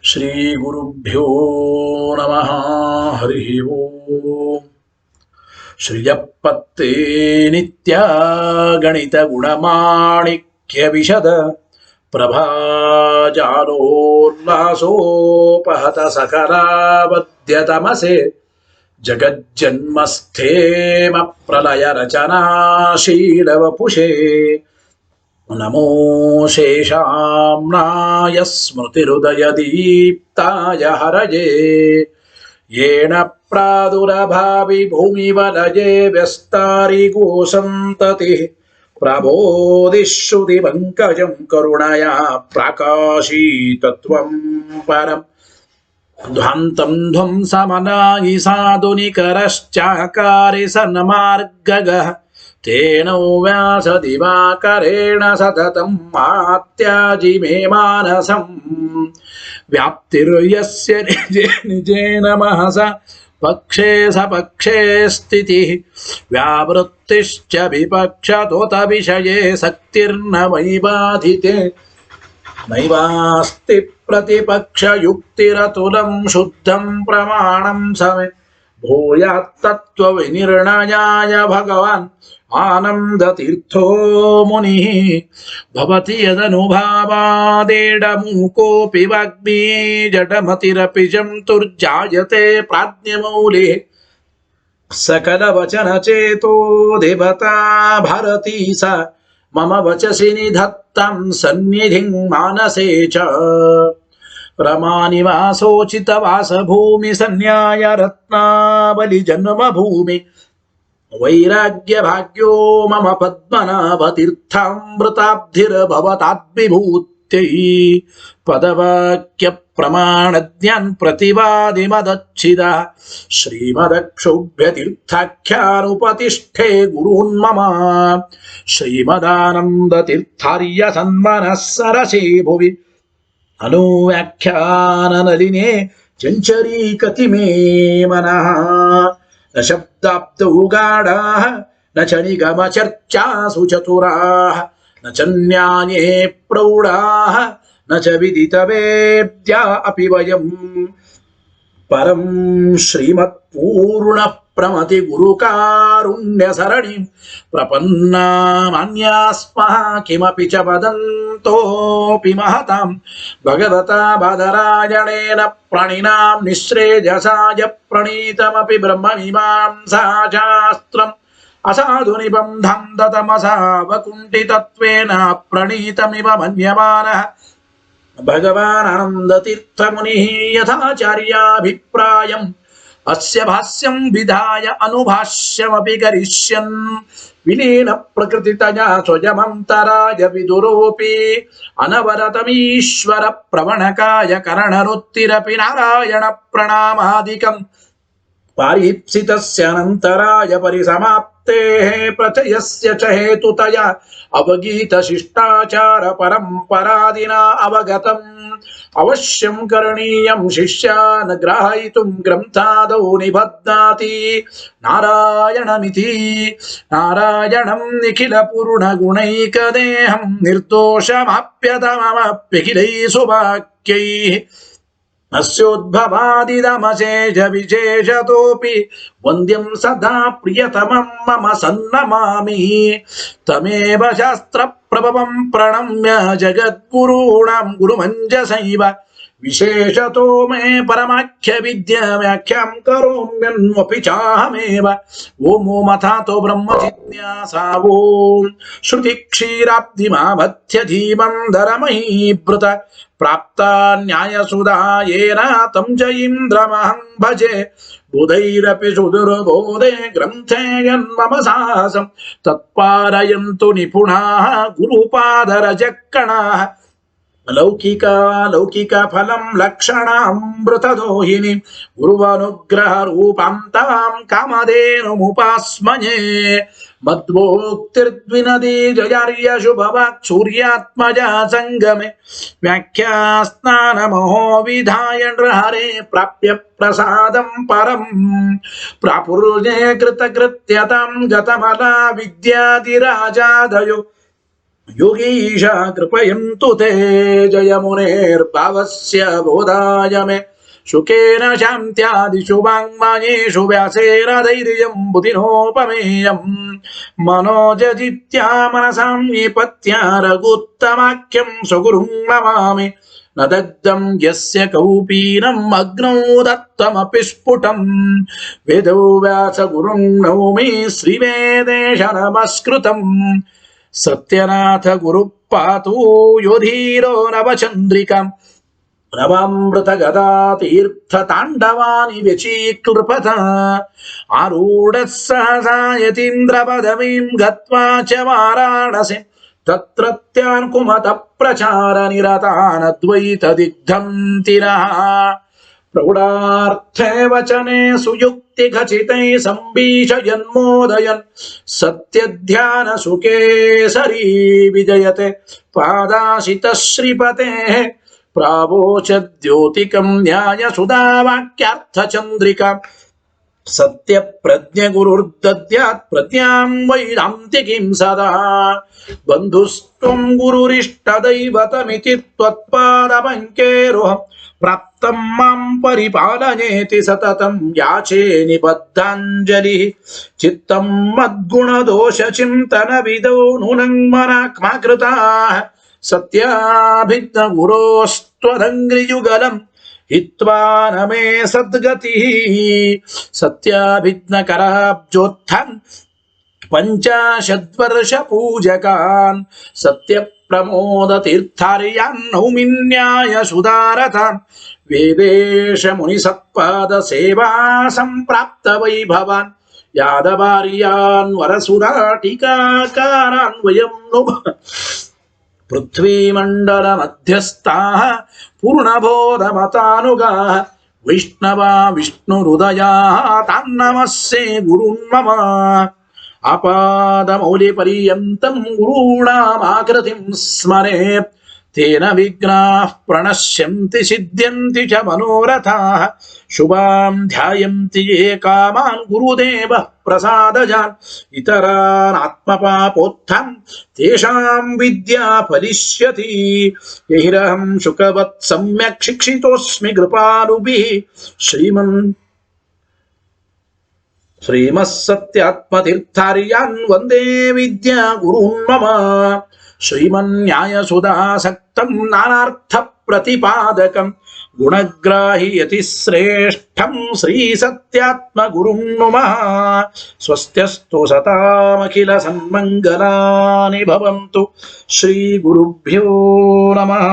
ಶ್ರೀ ಗುರುಭ್ಯೋ ನಮಃ. ಹರಿ ಓಂ. ಶ್ರಿಯಪ್ಪತ್ತೇ ನಿತ್ಯ ಗಣಿತ ಗುಣಮಾಣಿಕ್ಯ ವಿಶದ ಪ್ರಭಾಜಾಲೋಲ್ಲಾಸೋಪಹತ ಸಕಲಾವದ್ಯತಮಸೆ ಜಗಜ್ಜನ್ಮಸ್ಥೇಮ ಪ್ರಲಯ ರಚನಾಶೀಲವಪುಷೇ ನಮೋ ಶೇಷಾಂನಾಯ ಸ್ಮೃತಿಹೃದಯದೀಪ್ತಾಯ ಹರಯೇ ಯೇನ ಪ್ರಾದುರಭಾವಿ ಭೂಮಿವಲಯೇ ವ್ಯಸ್ತಾರಿಗೋ ಸಂತತಿ ಪ್ರಬೋಧಿಶ್ರುತಿ ಪಂಕಜಂ ಕರುಣಯಾ ಪ್ರಕಾಶೀತತ್ವಂ ಪರಂ ಧ್ವಂತಂ ಧ್ವಂಸಮನಾಯಿ ಸಾಧುನಿಕರಶ್ಚಾಕಾರಿ ಸನ್ಮಾರ್ಗಗಃ ತೇನೋ ವ್ಯಾಸದಿವಾಕರೇಣ ಸತತಂ ಮಾತ್ಯಾಜಿ ಮೇ ಮಾನಸಂ ವ್ಯಾಪ್ತಿರ್ಯಸ್ಯ ನಿಜೇ ನಿಜೇನ ಮಹಸ ಪಕ್ಷೇ ಸಪಕ್ಷೇ ಸ್ಥಿತಿಃ ವ್ಯಾವೃತ್ತಿಶ್ಚ ವಿಪಕ್ಷತೋತ ವಿಷಯೇ ಸಕ್ತಿರ್ನ ವೈಬಾಧಿತೆ ನೈವಾಸ್ತಿ ಪ್ರತಿಪಕ್ಷಯುಕ್ತಿರತುಲಂ ಶುದ್ಧಂ ಪ್ರಮಾಣಂ ಸಮೇ ಭೂಯಾತ್ತತ್ವ ವಿನಿರ್ಣಯಾಯ ಭಗವಾನ್ ಆನಂದತೀರ್ಥೋ ಮುನಿಃ ಭವತಿ ಯದನುಭಾವಾದೇಡಮೂಕೋಪಿ ವಾಗ್ಮೀ ಜಡಮತಿರಪಿ ಜಂತುರ್ಜಾಯತೆ ಪ್ರಾಜ್ಞಮೌಲಿಃ ಸಕಲವಚನಚೇತೋ ದೇವತಾ ಭಾರತೀ ಸ ಮಮ ವಚಸಿ ನಿಧತ್ತಾಂ ಸನ್ನಿಧಿಂ ಮಾನಸೇ ಚ ರಮಾನಿವಾಸೋಚಿತವಾಸಭೂಮಿ ಸನ್ಯಾಯ ರತ್ನಾವಲಿ ಜನ್ಮಭೂಮಿ ವೈರಾಗ್ಯ ಭಾಗ್ಯೋ ಮಮ ಪದ್ಮನಾಭತೀರ್ಥಾಮೃತಾಬ್ಧಿರ್ಭವತಾದ್ವಿಭೂತ್ಯೈ ಪದವಾಕ್ಯ ಪ್ರಮಾಣಜ್ಞಾನ್ ಪ್ರತಿವಾದಿ ಮದಚ್ಛಿದ ಶ್ರೀಮದಕ್ಷೋಭ್ಯತೀರ್ಥಾಖ್ಯಾನುಪತಿಷ್ಠೆ ಗುರೂನ್ಮಮ ಶ್ರೀಮದಾನಂದತೀರ್ಥಾರ್ಯ ಸನ್ಮನಃ ಸರಸೇ ಭುವಿ ಅನುವ್ಯಾಖ್ಯಾನನಲಿನೇ ಚಂಚರೀಕತಿ ಮೇ ಮನಃ ನ ಶಬ್ದಾಬ್ದೌ ಗಾಢಾಃ ನ ಚ ನಿಗಮಚರ್ಚಾಸು ಚತುರಾಃ ನ ಚ ನ್ಯಾಯೇ ಪ್ರೌಢಾಃ ನ ಚ ವಿದಿತವೇದ್ಯಾ ಅಪಿ ವಯಂ ಪರಂ ಶ್ರೀಮತ್ಪೂರ್ಣ ಪ್ರಮತಿ ಗುರುಕಾರುಣ್ಯ ಸರಣಿ ಪ್ರಪನ್ನಾಮಾನ್ಯಾಸ್ಮಃ ಕಿಮಪಿ ಚ ವದಂತೋಪಿ ಮಹತಾಂ ಭಗವತಾ ಬಾದರಾಯಣೇನ ಪ್ರಣೀನಾಂ ನಿಶ್ರೇಯಸಾಯ ಪ್ರಣೀತಮಪಿ ಬ್ರಹ್ಮಮೀಮಾಂಸಾಶಾಸ್ತ್ರಂ ಅಸಾಧು ನಿಬಂಧಂ ದತಮಸಾವಕುಂಠಿತತ್ವೇನ ಪ್ರಣೀತಮಿವ ಮನ್ಯಮಾನಃ ಭಗವಾನ್ ಆನಂದತೀರ್ಥಮುನಿಃ ಯಥಾಚಾರ್ಯಾಭಿಪ್ರಾಯಂ ಅಸ್ಯ ಭಾಷ್ಯಂ ವಿಧಾಯ ಅನುಭಾಷ್ಯಮಪಿ ಕರಿಷ್ಯನ್ ವಿಲೀನ ಪ್ರಕೃತಿತಯಾ ಸ್ವಯಮಂತರಾಯ ವಿದುರೋಪಿ ಅನವರತಮೀಶ್ವರ ಪ್ರವಣಕಾಯ ಕರಣರುತ್ತಿರಪಿ ನಾರಾಯಣ ಪ್ರಣಾಮಾದಿಕಂ ಪಾರೀಪ್ಸಿತಸ್ಯಾನಂತರಾಯ ಪರಿಸಮಾಪ್ತೇಃ ಪ್ರಚಯಸ್ಯ ಚ ಹೇತುತಯಾ ಅವಗೀತ ಶಿಷ್ಟಾಚಾರ ಪರಂಪರಾದಿನಾ ಅವಗತಂ ಅವಶ್ಯಂ ಕರಣೀಯಂ ಶಿಷ್ಯಾನ್ ಗ್ರಹಯಿತುಂ ಗ್ರಂಥಾದೌ ನಿಬಧ್ನಾತಿ ನಾರಾಯಣಮಿತಿ ನಾರಾಯಣಂ ನಿಖಿಲ ಪೂರ್ಣ ಗುಣೈಕದೇಹಂ ನಿರ್ದೋಷಮಾಪ್ಯತಮಮಪ್ಯಖಿಲೈಃ ಸುವಾಕ್ಯೈಃ ಅಸ್ಯೋದ್ಭವಾದಿದಮಶೇಷ ವಿಶೇಷತೋಪಿ ವಂದ್ಯಂ ಸದಾ ಪ್ರಿಯತಮಂ ಮಮ ಸನ್ನಮಾಮಿ ತಮೇವ ಶಾಸ್ತ್ರ ಪ್ರಭವಂ ಪ್ರಣಮ್ಯ ಜಗದ್ಗುರುಣಾಂ ಗುರುಮಂಜಸೈವ ವಿಶೇಷತೋ ಮೇ ಪರಮಾಖ್ಯ ವಿದ್ಯಾ ವ್ಯಾಖ್ಯಾಂ ಕರೋಮ್ಯನ್ವಪಿ ಚಾಹಮೇವ ಓಂ ಅಥಾತೋ ಬ್ರಹ್ಮ ಜಿಜ್ಞಾಸಾ ಓಂ ಶ್ರುತಿ ಕ್ಷೀರಾಬ್ಧಿಮಾಮಥ್ಯ ಧೀಮಂಧರಮಹೀಭೃತ ಪ್ರಾಪ್ತಾ ನ್ಯಾಯಸುಧಾಯೇನ ತಂ ಚ ಇಂದ್ರಮಹಂ ಭಜೆ ಬುಧೈರಪಿ ಸುದುರ್ಬೋಧೆ ಗ್ರಂಥೇ ಯನ್ಮಮ ಸಾಹಸಂ ತತ್ಪಾರಯಂತು ನಿಪುಣಾಃ ಗುರುಪಾದರಜಕ್ಕಣಾಃ ಲೌಕಿಕ ಫಲಂ ಲಕ್ಷಣಾಮೃತದೋಹಿನಿ ಗುರುವನುಗ್ರಹ ರೂಪಾಂ ತಾಂ ಕಾಮಧೇನುಮುಪಾಸ್ಮಯೇ ಮದ್ವೋಕ್ತಿರ್ದ್ವಿನದಿ ಜಯಾರ್ಯ ಶುಭವಾಕ್ ಸೂರ್ಯಾತ್ಮಜ ಸಂಗಮೆ ವ್ಯಾಖ್ಯಾ ಸ್ನಾನಮಹೋ ವಿಧಾಯ ನೃಹರೆ ಪ್ರಾಪ್ಯ ಪ್ರಸಾದಂ ಪರಂ ಪ್ರಾಪುರ್ಜೆ ಕೃತಕೃತ್ಯತಾಂ ಗತಮಲ ವಿದ್ಯಾದಿರಾಜಾದಯೋ ಯೋಗೀಶ ಕೃಪಯಂತು ತೇ ಜಯ ಮುನೇರ್ಭಾವಸ್ಯ ಬೋಧಾಯ ಮೇ ಶುಕೇನ ಶಾಂತ್ಯಾದಿಷು ವಾಂಗ್ಮಯೇಷು ವ್ಯಾಸೇನ ಧೈರ್ಯಂ ಬುಧಿನೋಪಮೇಯಂ ಮನೋಜಜಿತ್ಯಾ ಮನಸಾಂ ನಿಪತ್ಯ ರಘುತ್ತಮಾಖ್ಯಂ ಸ್ವಗುರುಂ ನಮಾಮಿ ನ ದಗ್ಧಂ ಯಸ್ಯ ಕೌಪೀನಂ ಅಗ್ನೌ ದತ್ತಮಪಿ ಸ್ಫುಟಂ ವೇದೋ ವ್ಯಾಸ ಗುರುಂ ನೌಮಿ ಶ್ರೀವೇದೇಶ ನಮಸ್ಕೃತಂ ಸತ್ಯನಾಥ ಗುರು ಪಾತು ಯೋಧೀರೋ ನವಚಂದ್ರಿಕಾಂ ನವಾಮೃತ ಗದಾ ತೀರ್ಥ ತಾಂಡವಾನಿ ವ್ಯಚೀಕೃಪತ ಆರೂಢ ಸಹಸಾ ಯತೀಂದ್ರ ಪದವೀಂ ಗತ್ವಾ ಚ ವಾರಾಣಸಿ ತತ್ರತ್ಯಾನ್ ಕುಮತ ಪ್ರಚಾರ ನಿರತಾನದ್ವೈತ ದಿಗ್ಧಂ ತಿರಃ ಪ್ರೌಢಾರ್ಥೇ ವಚನೆ ಸುಯುಕ್ತಿ ಖಚಿತೈ ಸಂಭೀಷಯನ್ಮೋದಯನ್ ಸತ್ಯಧ್ಯಾನ ಸುಕೇಸರಿ ವಿಜಯತೆ ಪಾದಾಶಿತ ಶ್ರೀಪತೆ ಪ್ರಾವೋಚದ್ಯೋತಿಕಂ ನ್ಯಾಯ ಸುಧಾವಾಕ್ಯಾರ್ಥ ಚಂದ್ರಿಕಾ ಸತ್ಯ ಪ್ರಜ್ಞೆ ಗುರುರ್ದದ್ಯಾತ್ ಪ್ರಜ್ಞಾಂ ವೈದಾಂತಿಕೀಂ ಸದಾ ಬಂಧುಸ್ತ್ವಂ ಗುರುರಿಷ್ಟ ದೈವತಮಿತಿ ತ್ವತ್ಪಾದಪಂಕೇರುಹಂ ಪ್ರಾಪ್ತಂ ಮಾಂ ಪರಿಪಾಲನೇತಿ ಸತತಂ ಯಾಚೇ ನಿಬದ್ಧಾಂಜಲಿ ಚಿತ್ತಂ ಮದ್ಗುಣದೋಷ ಚಿಂತನ ವಿದೋ ನೂನಂ ಮನಾಕ್ಮಾಕೃತಾಃ ಸತ್ಯಾಭಿಜ್ಞ ಗುರೋಸ್ತ್ವದಂಗ್ರಿಯುಗಲಂ ಹಿತ್ವಾ ನಮೇ ಸದ್ಗತಿ ಸತ್ಯಾಭಿಜ್ಞ ಕರಾಬ್ಜೋತ್ಥಾನ್ ಪಂಚಾಶದ್ವರ್ಷ ಪೂಜಕಾನ್ ಸತ್ಯ ಪ್ರಮೋದ ತೀರ್ಥಾರ್ಯಾನ್ ನೌಮಿನ್ಯಾಯ ಸುಧಾರತಾನ್ ವೇದೇಶ ಮುನಿ ಸತ್ಪಾದ ಸೇವಾ ಸಂಪ್ರಾಪ್ತ ವೈಭವಾನ್ ಯಾದವಾರ್ಯಾನ್ ವರಸುರಾ ಟೀಕಾಕಾರಾನ್ ವಯಂ ನುಭ ಪೃಥ್ವೀಮಂಡಲ ಮಧ್ಯಸ್ಥಾಃ ಪೂರ್ಣಬೋಧಮತಾನುಗಾಃ ವೈಷ್ಣವಾ ವಿಷ್ಣುಹೃದಯಾಃ ತಾನ್ನಮಸ್ಸೇ ಗುರುನ್ ಮಮ ಆಪಾದಮೌಲಿ ಪರ್ಯಂತಂ ಗುರುಣಾಮಾಕೃತಿಂ ಸ್ಮರೇತ್ ತೇನ ವಿಘ್ನಾಃ ಪ್ರಣಶ್ಯಂತಿ ಸಿದ್ಧ್ಯಂತಿ ಚ ಮನೋರಥಾಃ ಶುಭಾಂ ಧ್ಯಾಯಂತಿ ಯೇ ಕಾಮಾನ್ ಗುರುದೇವಃ ಪ್ರಸಾದಜಾನ್ ಇತರಾನ್ ಆತ್ಮಪಾಪೋತ್ಥಾನ್ ತೇಷಾಂ ವಿದ್ಯಾ ಫಲಿಷ್ಯತಿ ಯಹಿರಹಂ ಶುಕವತ್ ಸಮ್ಯಕ್ ಶಿಕ್ಷಿತೋಸ್ಮಿ ಕೃಪಾಲುಭಿಃ ಶ್ರೀಮತ್ಸತ್ಯಾತ್ಮತೀರ್ಥಾರ್ಯಾನ್ ವಂದೇ ವಿದ್ಯಾ ಗುರುನ್ ಮಮ ಶ್ರೀಮನ್ಯಾಯಸುಧಾಸಕ್ತಂ ನಾನಾರ್ಥ ಪ್ರತಿಪಾದಕಂ ಗುಣಗ್ರಾಹಿ ಯತಿಶ್ರೇಷ್ಠಂ ಶ್ರೀ ಸತ್ಯಾತ್ಮ ಗುರುಂ ನಮಃ ಸ್ವಸ್ತ್ಯಸ್ತು ಸತಾಮಖಿಲ ಸನ್ಮಂಗಲಾನಿ ಭವಂತು ಶ್ರೀ ಗುರುಭ್ಯೋ ನಮಃ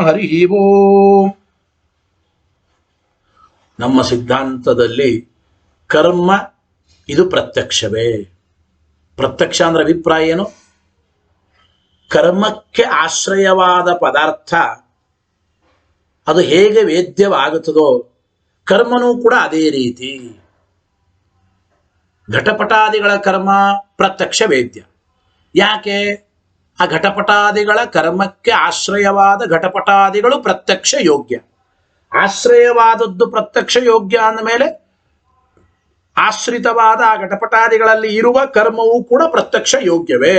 ಹರಿ ಓಂ. ನಮ್ಮ ಸಿದ್ಧಾಂತದಲ್ಲಿ ಕರ್ಮ ಇದು ಪ್ರತ್ಯಕ್ಷವೇ. ಪ್ರತ್ಯಕ್ಷ ಅಂದ್ರೆ ಅಭಿಪ್ರಾಯ ಏನು? ಕರ್ಮಕ್ಕೆ ಆಶ್ರಯವಾದ ಪದಾರ್ಥ ಅದು ಹೇಗೆ ವೇದ್ಯವಾಗುತ್ತದೋ ಕರ್ಮನೂ ಕೂಡ ಅದೇ ರೀತಿ. ಘಟಪಟಾದಿಗಳ ಕರ್ಮ ಪ್ರತ್ಯಕ್ಷ ವೇದ್ಯ. ಯಾಕೆ? ಆ ಘಟಪಟಾದಿಗಳ ಕರ್ಮಕ್ಕೆ ಆಶ್ರಯವಾದ ಘಟಪಟಾದಿಗಳು ಪ್ರತ್ಯಕ್ಷ ಯೋಗ್ಯ. ಆಶ್ರಯವಾದದ್ದು ಪ್ರತ್ಯಕ್ಷ ಯೋಗ್ಯ ಅಂದಮೇಲೆ ಆಶ್ರಿತವಾದ ಆ ಘಟಪಟಾದಿಗಳಲ್ಲಿ ಇರುವ ಕರ್ಮವೂ ಕೂಡ ಪ್ರತ್ಯಕ್ಷ ಯೋಗ್ಯವೇ.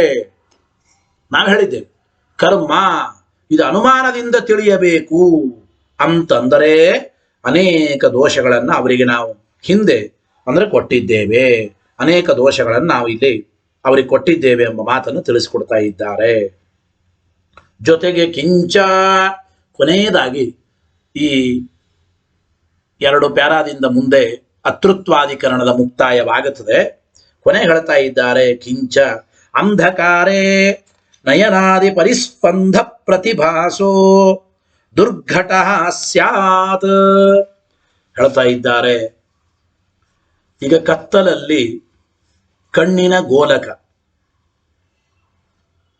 ನಾವು ಹೇಳಿದ್ದೇವೆ ಕರ್ಮ ಇದು ಅನುಮಾನದಿಂದ ತಿಳಿಯಬೇಕು ಅಂತಂದರೆ ಅನೇಕ ದೋಷಗಳನ್ನು ಅವರಿಗೆ ನಾವು ಹಿಂದೆ ಅಂದರೆ ಕೊಟ್ಟಿದ್ದೇವೆ. ಅನೇಕ ದೋಷಗಳನ್ನು ನಾವು ಇಲ್ಲಿ ಅವರಿಗೆ ಕೊಟ್ಟಿದ್ದೇವೆ ಎಂಬ ಮಾತನ್ನು ತಿಳಿಸಿಕೊಡ್ತಾ ಇದ್ದಾರೆ. ಜೊತೆಗೆ ಕಿಂಚ ಕೊನೆಯದಾಗಿ ಈ 2 ಪ್ಯಾರಾದಿಂದ ಮುಂದೆ ಅತೃತ್ವಾಧಿಕರಣದ ಮುಕ್ತಾಯವಾಗುತ್ತದೆ. ಕೊನೆ ಹೇಳ್ತಾ ಇದ್ದಾರೆ ಕಿಂಚ ಅಂಧಕಾರೇ ನಯನಾದಿ ಪರಿಸ್ಪಂಧ ಪ್ರತಿಭಾಸೋ ದುರ್ಘಟ ಸ್ಯಾತ್ ಹೇಳ್ತಾ ಇದ್ದಾರೆ. ಈಗ ಕತ್ತಲಲ್ಲಿ ಕಣ್ಣಿನ ಗೋಲಕ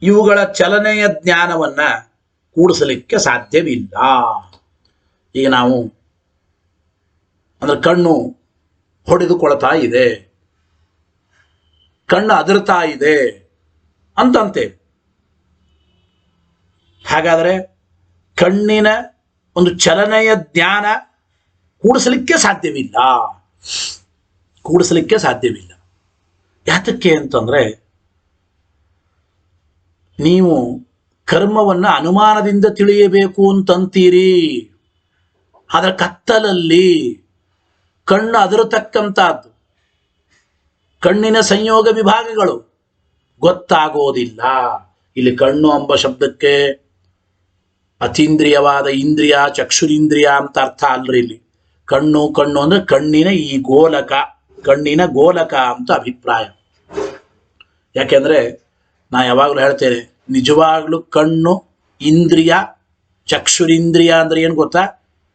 ಇವುಗಳ ಚಲನೆಯ ಜ್ಞಾನವನ್ನ ಕೂಡಿಸಲಿಕ್ಕೆ ಸಾಧ್ಯವಿಲ್ಲ. ಈಗ ನಾವು ಅಂದ್ರೆ ಕಣ್ಣು ಹೊಡೆದುಕೊಳ್ತಾ ಇದೆ, ಕಣ್ಣು ಅದರ್ತಾ ಇದೆ ಅಂತಂತೇವೆ. ಹಾಗಾದರೆ ಕಣ್ಣಿನ ಒಂದು ಚಲನೆಯ ಜ್ಞಾನ ಕೂಡಿಸಲಿಕ್ಕೆ ಸಾಧ್ಯವಿಲ್ಲ. ಯಾತಕ್ಕೆ ಅಂತಂದ್ರೆ ನೀವು ಕರ್ಮವನ್ನ ಅನುಮಾನದಿಂದ ತಿಳಿಯಬೇಕು ಅಂತಂತೀರಿ. ಅದರ ಕತ್ತಲಲ್ಲಿ ಕಣ್ಣು ಅದರತಕ್ಕಂಥದ್ದು, ಕಣ್ಣಿನ ಸಂಯೋಗ ವಿಭಾಗಗಳು ಗೊತ್ತಾಗೋದಿಲ್ಲ. ಇಲ್ಲಿ ಕಣ್ಣು ಎಂಬ ಶಬ್ದಕ್ಕೆ ಅತೀಂದ್ರಿಯವಾದ ಇಂದ್ರಿಯ ಚಕ್ಷುರಿಂದ್ರಿಯ ಅಂತ ಅರ್ಥ ಅಲ್ರಿ. ಇಲ್ಲಿ ಕಣ್ಣು ಕಣ್ಣು ಅಂದ್ರೆ ಕಣ್ಣಿನ ಈ ಗೋಲಕ, ಕಣ್ಣಿನ ಗೋಲಕ ಅಂತ ಅಭಿಪ್ರಾಯ. ಯಾಕೆಂದ್ರೆ ನಾ ಯಾವಾಗಲೂ ಹೇಳ್ತೇನೆ, ನಿಜವಾಗ್ಲೂ ಕಣ್ಣು ಇಂದ್ರಿಯ ಚಕ್ಷುರಿಂದ್ರಿಯ ಅಂದ್ರೆ ಏನು ಗೊತ್ತಾ?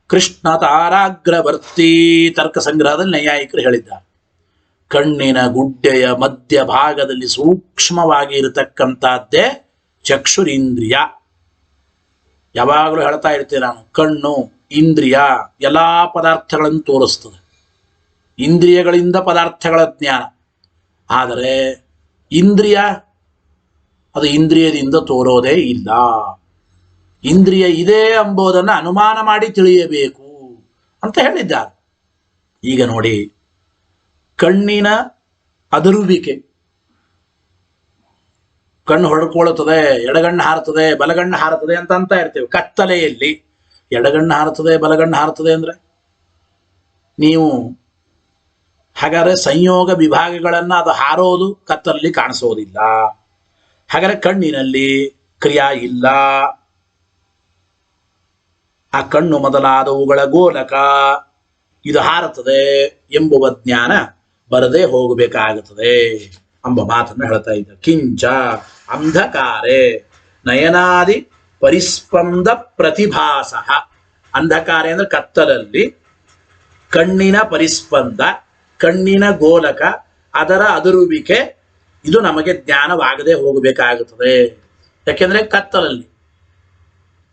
ಕೃಷ್ಣ ತಾರಾಗ್ರವರ್ತಿ ತರ್ಕ ಸಂಗ್ರಹದಲ್ಲಿ ನೈಯಾಯಿಕರು ಹೇಳಿದ್ದಾರೆ. ಕಣ್ಣಿನ ಗುಡ್ಡೆಯ ಮಧ್ಯ ಭಾಗದಲ್ಲಿ ಸೂಕ್ಷ್ಮವಾಗಿ ಇರತಕ್ಕಂಥದ್ದೇ ಚಕ್ಷುರಿಂದ್ರಿಯ. ಯಾವಾಗಲೂ ಹೇಳ್ತಾ ಇರ್ತೇನೆ ನಾನು, ಕಣ್ಣು ಇಂದ್ರಿಯ ಎಲ್ಲಾ ಪದಾರ್ಥಗಳನ್ನು ತೋರಿಸ್ತದೆ, ಇಂದ್ರಿಯಗಳಿಂದ ಪದಾರ್ಥಗಳ ಜ್ಞಾನ. ಆದರೆ ಇಂದ್ರಿಯ ಅದು ಇಂದ್ರಿಯದಿಂದ ತೋರೋದೇ ಇಲ್ಲ. ಇಂದ್ರಿಯ ಇದೆ ಎಂಬುದನ್ನು ಅನುಮಾನ ಮಾಡಿ ತಿಳಿಯಬೇಕು ಅಂತ ಹೇಳಿದ್ದಾರೆ. ಈಗ ನೋಡಿ, ಕಣ್ಣಿನ ಅದರುವಿಕೆ, ಕಣ್ಣು ಹೊಡ್ಕೊಳ್ಳುತ್ತದೆ, ಎಡಗಣ್ಣು ಹಾರುತ್ತದೆ, ಬಲಗಣ್ಣು ಹಾರುತ್ತದೆ ಅಂತ ಇರ್ತೇವೆ. ಕತ್ತಲೆಯಲ್ಲಿ ಎಡಗಣ್ಣು ಹಾರುತ್ತದೆ, ಬಲಗಣ್ಣು ಹಾರುತ್ತದೆ ಅಂದ್ರೆ ನೀವು ಹಾಗಾದ್ರೆ ಸಂಯೋಗ ವಿಭಾಗಗಳನ್ನ ಅದು ಹಾರೋದು ಕತ್ತಲಲ್ಲಿ ಕಾಣಿಸೋದಿಲ್ಲ. ಹಾಗಾದ್ರೆ ಕಣ್ಣಿನಲ್ಲಿ ಕ್ರಿಯಾ ಇಲ್ಲ. ಆ ಕಣ್ಣು ಮೊದಲಾದವುಗಳ ಗೋಲಕ ಇದು ಹಾರುತ್ತದೆ ಎಂಬುವ ಜ್ಞಾನ ಬರದೇ ಹೋಗಬೇಕಾಗುತ್ತದೆ ಎಂಬ ಮಾತನ್ನು ಹೇಳ್ತಾ ಇದ್ದ. ಕಿಂಚ ಅಂಧಕಾರೆ ನಯನಾದಿ ಪರಿಸ್ಪಂದ ಪ್ರತಿಭಾಸ. ಅಂಧಕಾರೆ ಅಂದ್ರೆ ಕತ್ತಲಲ್ಲಿ ಕಣ್ಣಿನ ಪರಿಸ್ಪಂದ, ಕಣ್ಣಿನ ಗೋಲಕ, ಅದರ ಅದರುವಿಕೆ ಇದು ನಮಗೆ ಜ್ಞಾನವಾಗದೆ ಹೋಗಬೇಕಾಗುತ್ತದೆ. ಯಾಕೆಂದ್ರೆ ಕತ್ತಲಲ್ಲಿ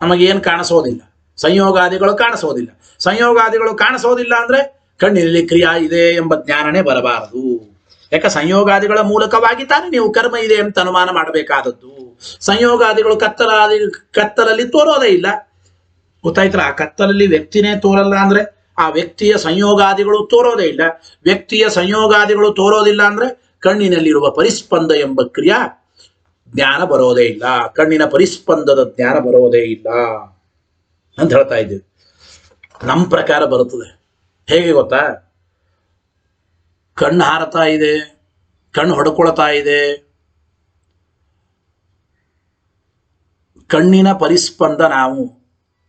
ನಮಗೇನು ಕಾಣಿಸೋದಿಲ್ಲ, ಸಂಯೋಗಾದಿಗಳು ಕಾಣಿಸೋದಿಲ್ಲ. ಸಂಯೋಗಾದಿಗಳು ಕಾಣಿಸೋದಿಲ್ಲ ಅಂದ್ರೆ ಕಣ್ಣಿನಲ್ಲಿ ಕ್ರಿಯಾ ಇದೆ ಎಂಬ ಜ್ಞಾನನೇ ಬರಬಾರದು. ಯಾಕೆ ಸಂಯೋಗಾದಿಗಳ ಮೂಲಕವಾಗಿ ತಾನೇ ನೀವು ಕರ್ಮ ಇದೆ ಅಂತ ಅನುಮಾನ ಮಾಡಬೇಕಾದದ್ದು. ಸಂಯೋಗಾದಿಗಳು ಕತ್ತಲಲ್ಲಿ ತೋರೋದೇ ಇಲ್ಲ. ಗೊತ್ತಾಯ್ತಲ್ಲ? ಆ ಕತ್ತಲಲ್ಲಿ ವ್ಯಕ್ತಿನೇ ತೋರಲ್ಲ ಅಂದ್ರೆ ಆ ವ್ಯಕ್ತಿಯ ಸಂಯೋಗಾದಿಗಳು ತೋರೋದೇ ಇಲ್ಲ. ವ್ಯಕ್ತಿಯ ಸಂಯೋಗಾದಿಗಳು ತೋರೋದಿಲ್ಲ ಅಂದ್ರೆ ಕಣ್ಣಿನಲ್ಲಿರುವ ಪರಿಸ್ಪಂದ ಎಂಬ ಕ್ರಿಯಾ ಜ್ಞಾನ ಬರೋದೇ ಇಲ್ಲ. ಕಣ್ಣಿನ ಪರಿಸ್ಪಂದದ ಜ್ಞಾನ ಬರೋದೇ ಇಲ್ಲ ಅಂತ ಹೇಳ್ತಾ ಇದ್ದೀವಿ. ನಮ್ಮ ಪ್ರಕಾರ ಬರುತ್ತದೆ. ಹೇಗೆ ಗೊತ್ತಾ? ಕಣ್ಣು ಹಾರತಾ ಇದೆ, ಕಣ್ಣು ಹೊಡ್ಕೊಳ್ತಾ ಇದೆ, ಕಣ್ಣಿನ ಪರಿಸ್ಪಂದ ನಾವು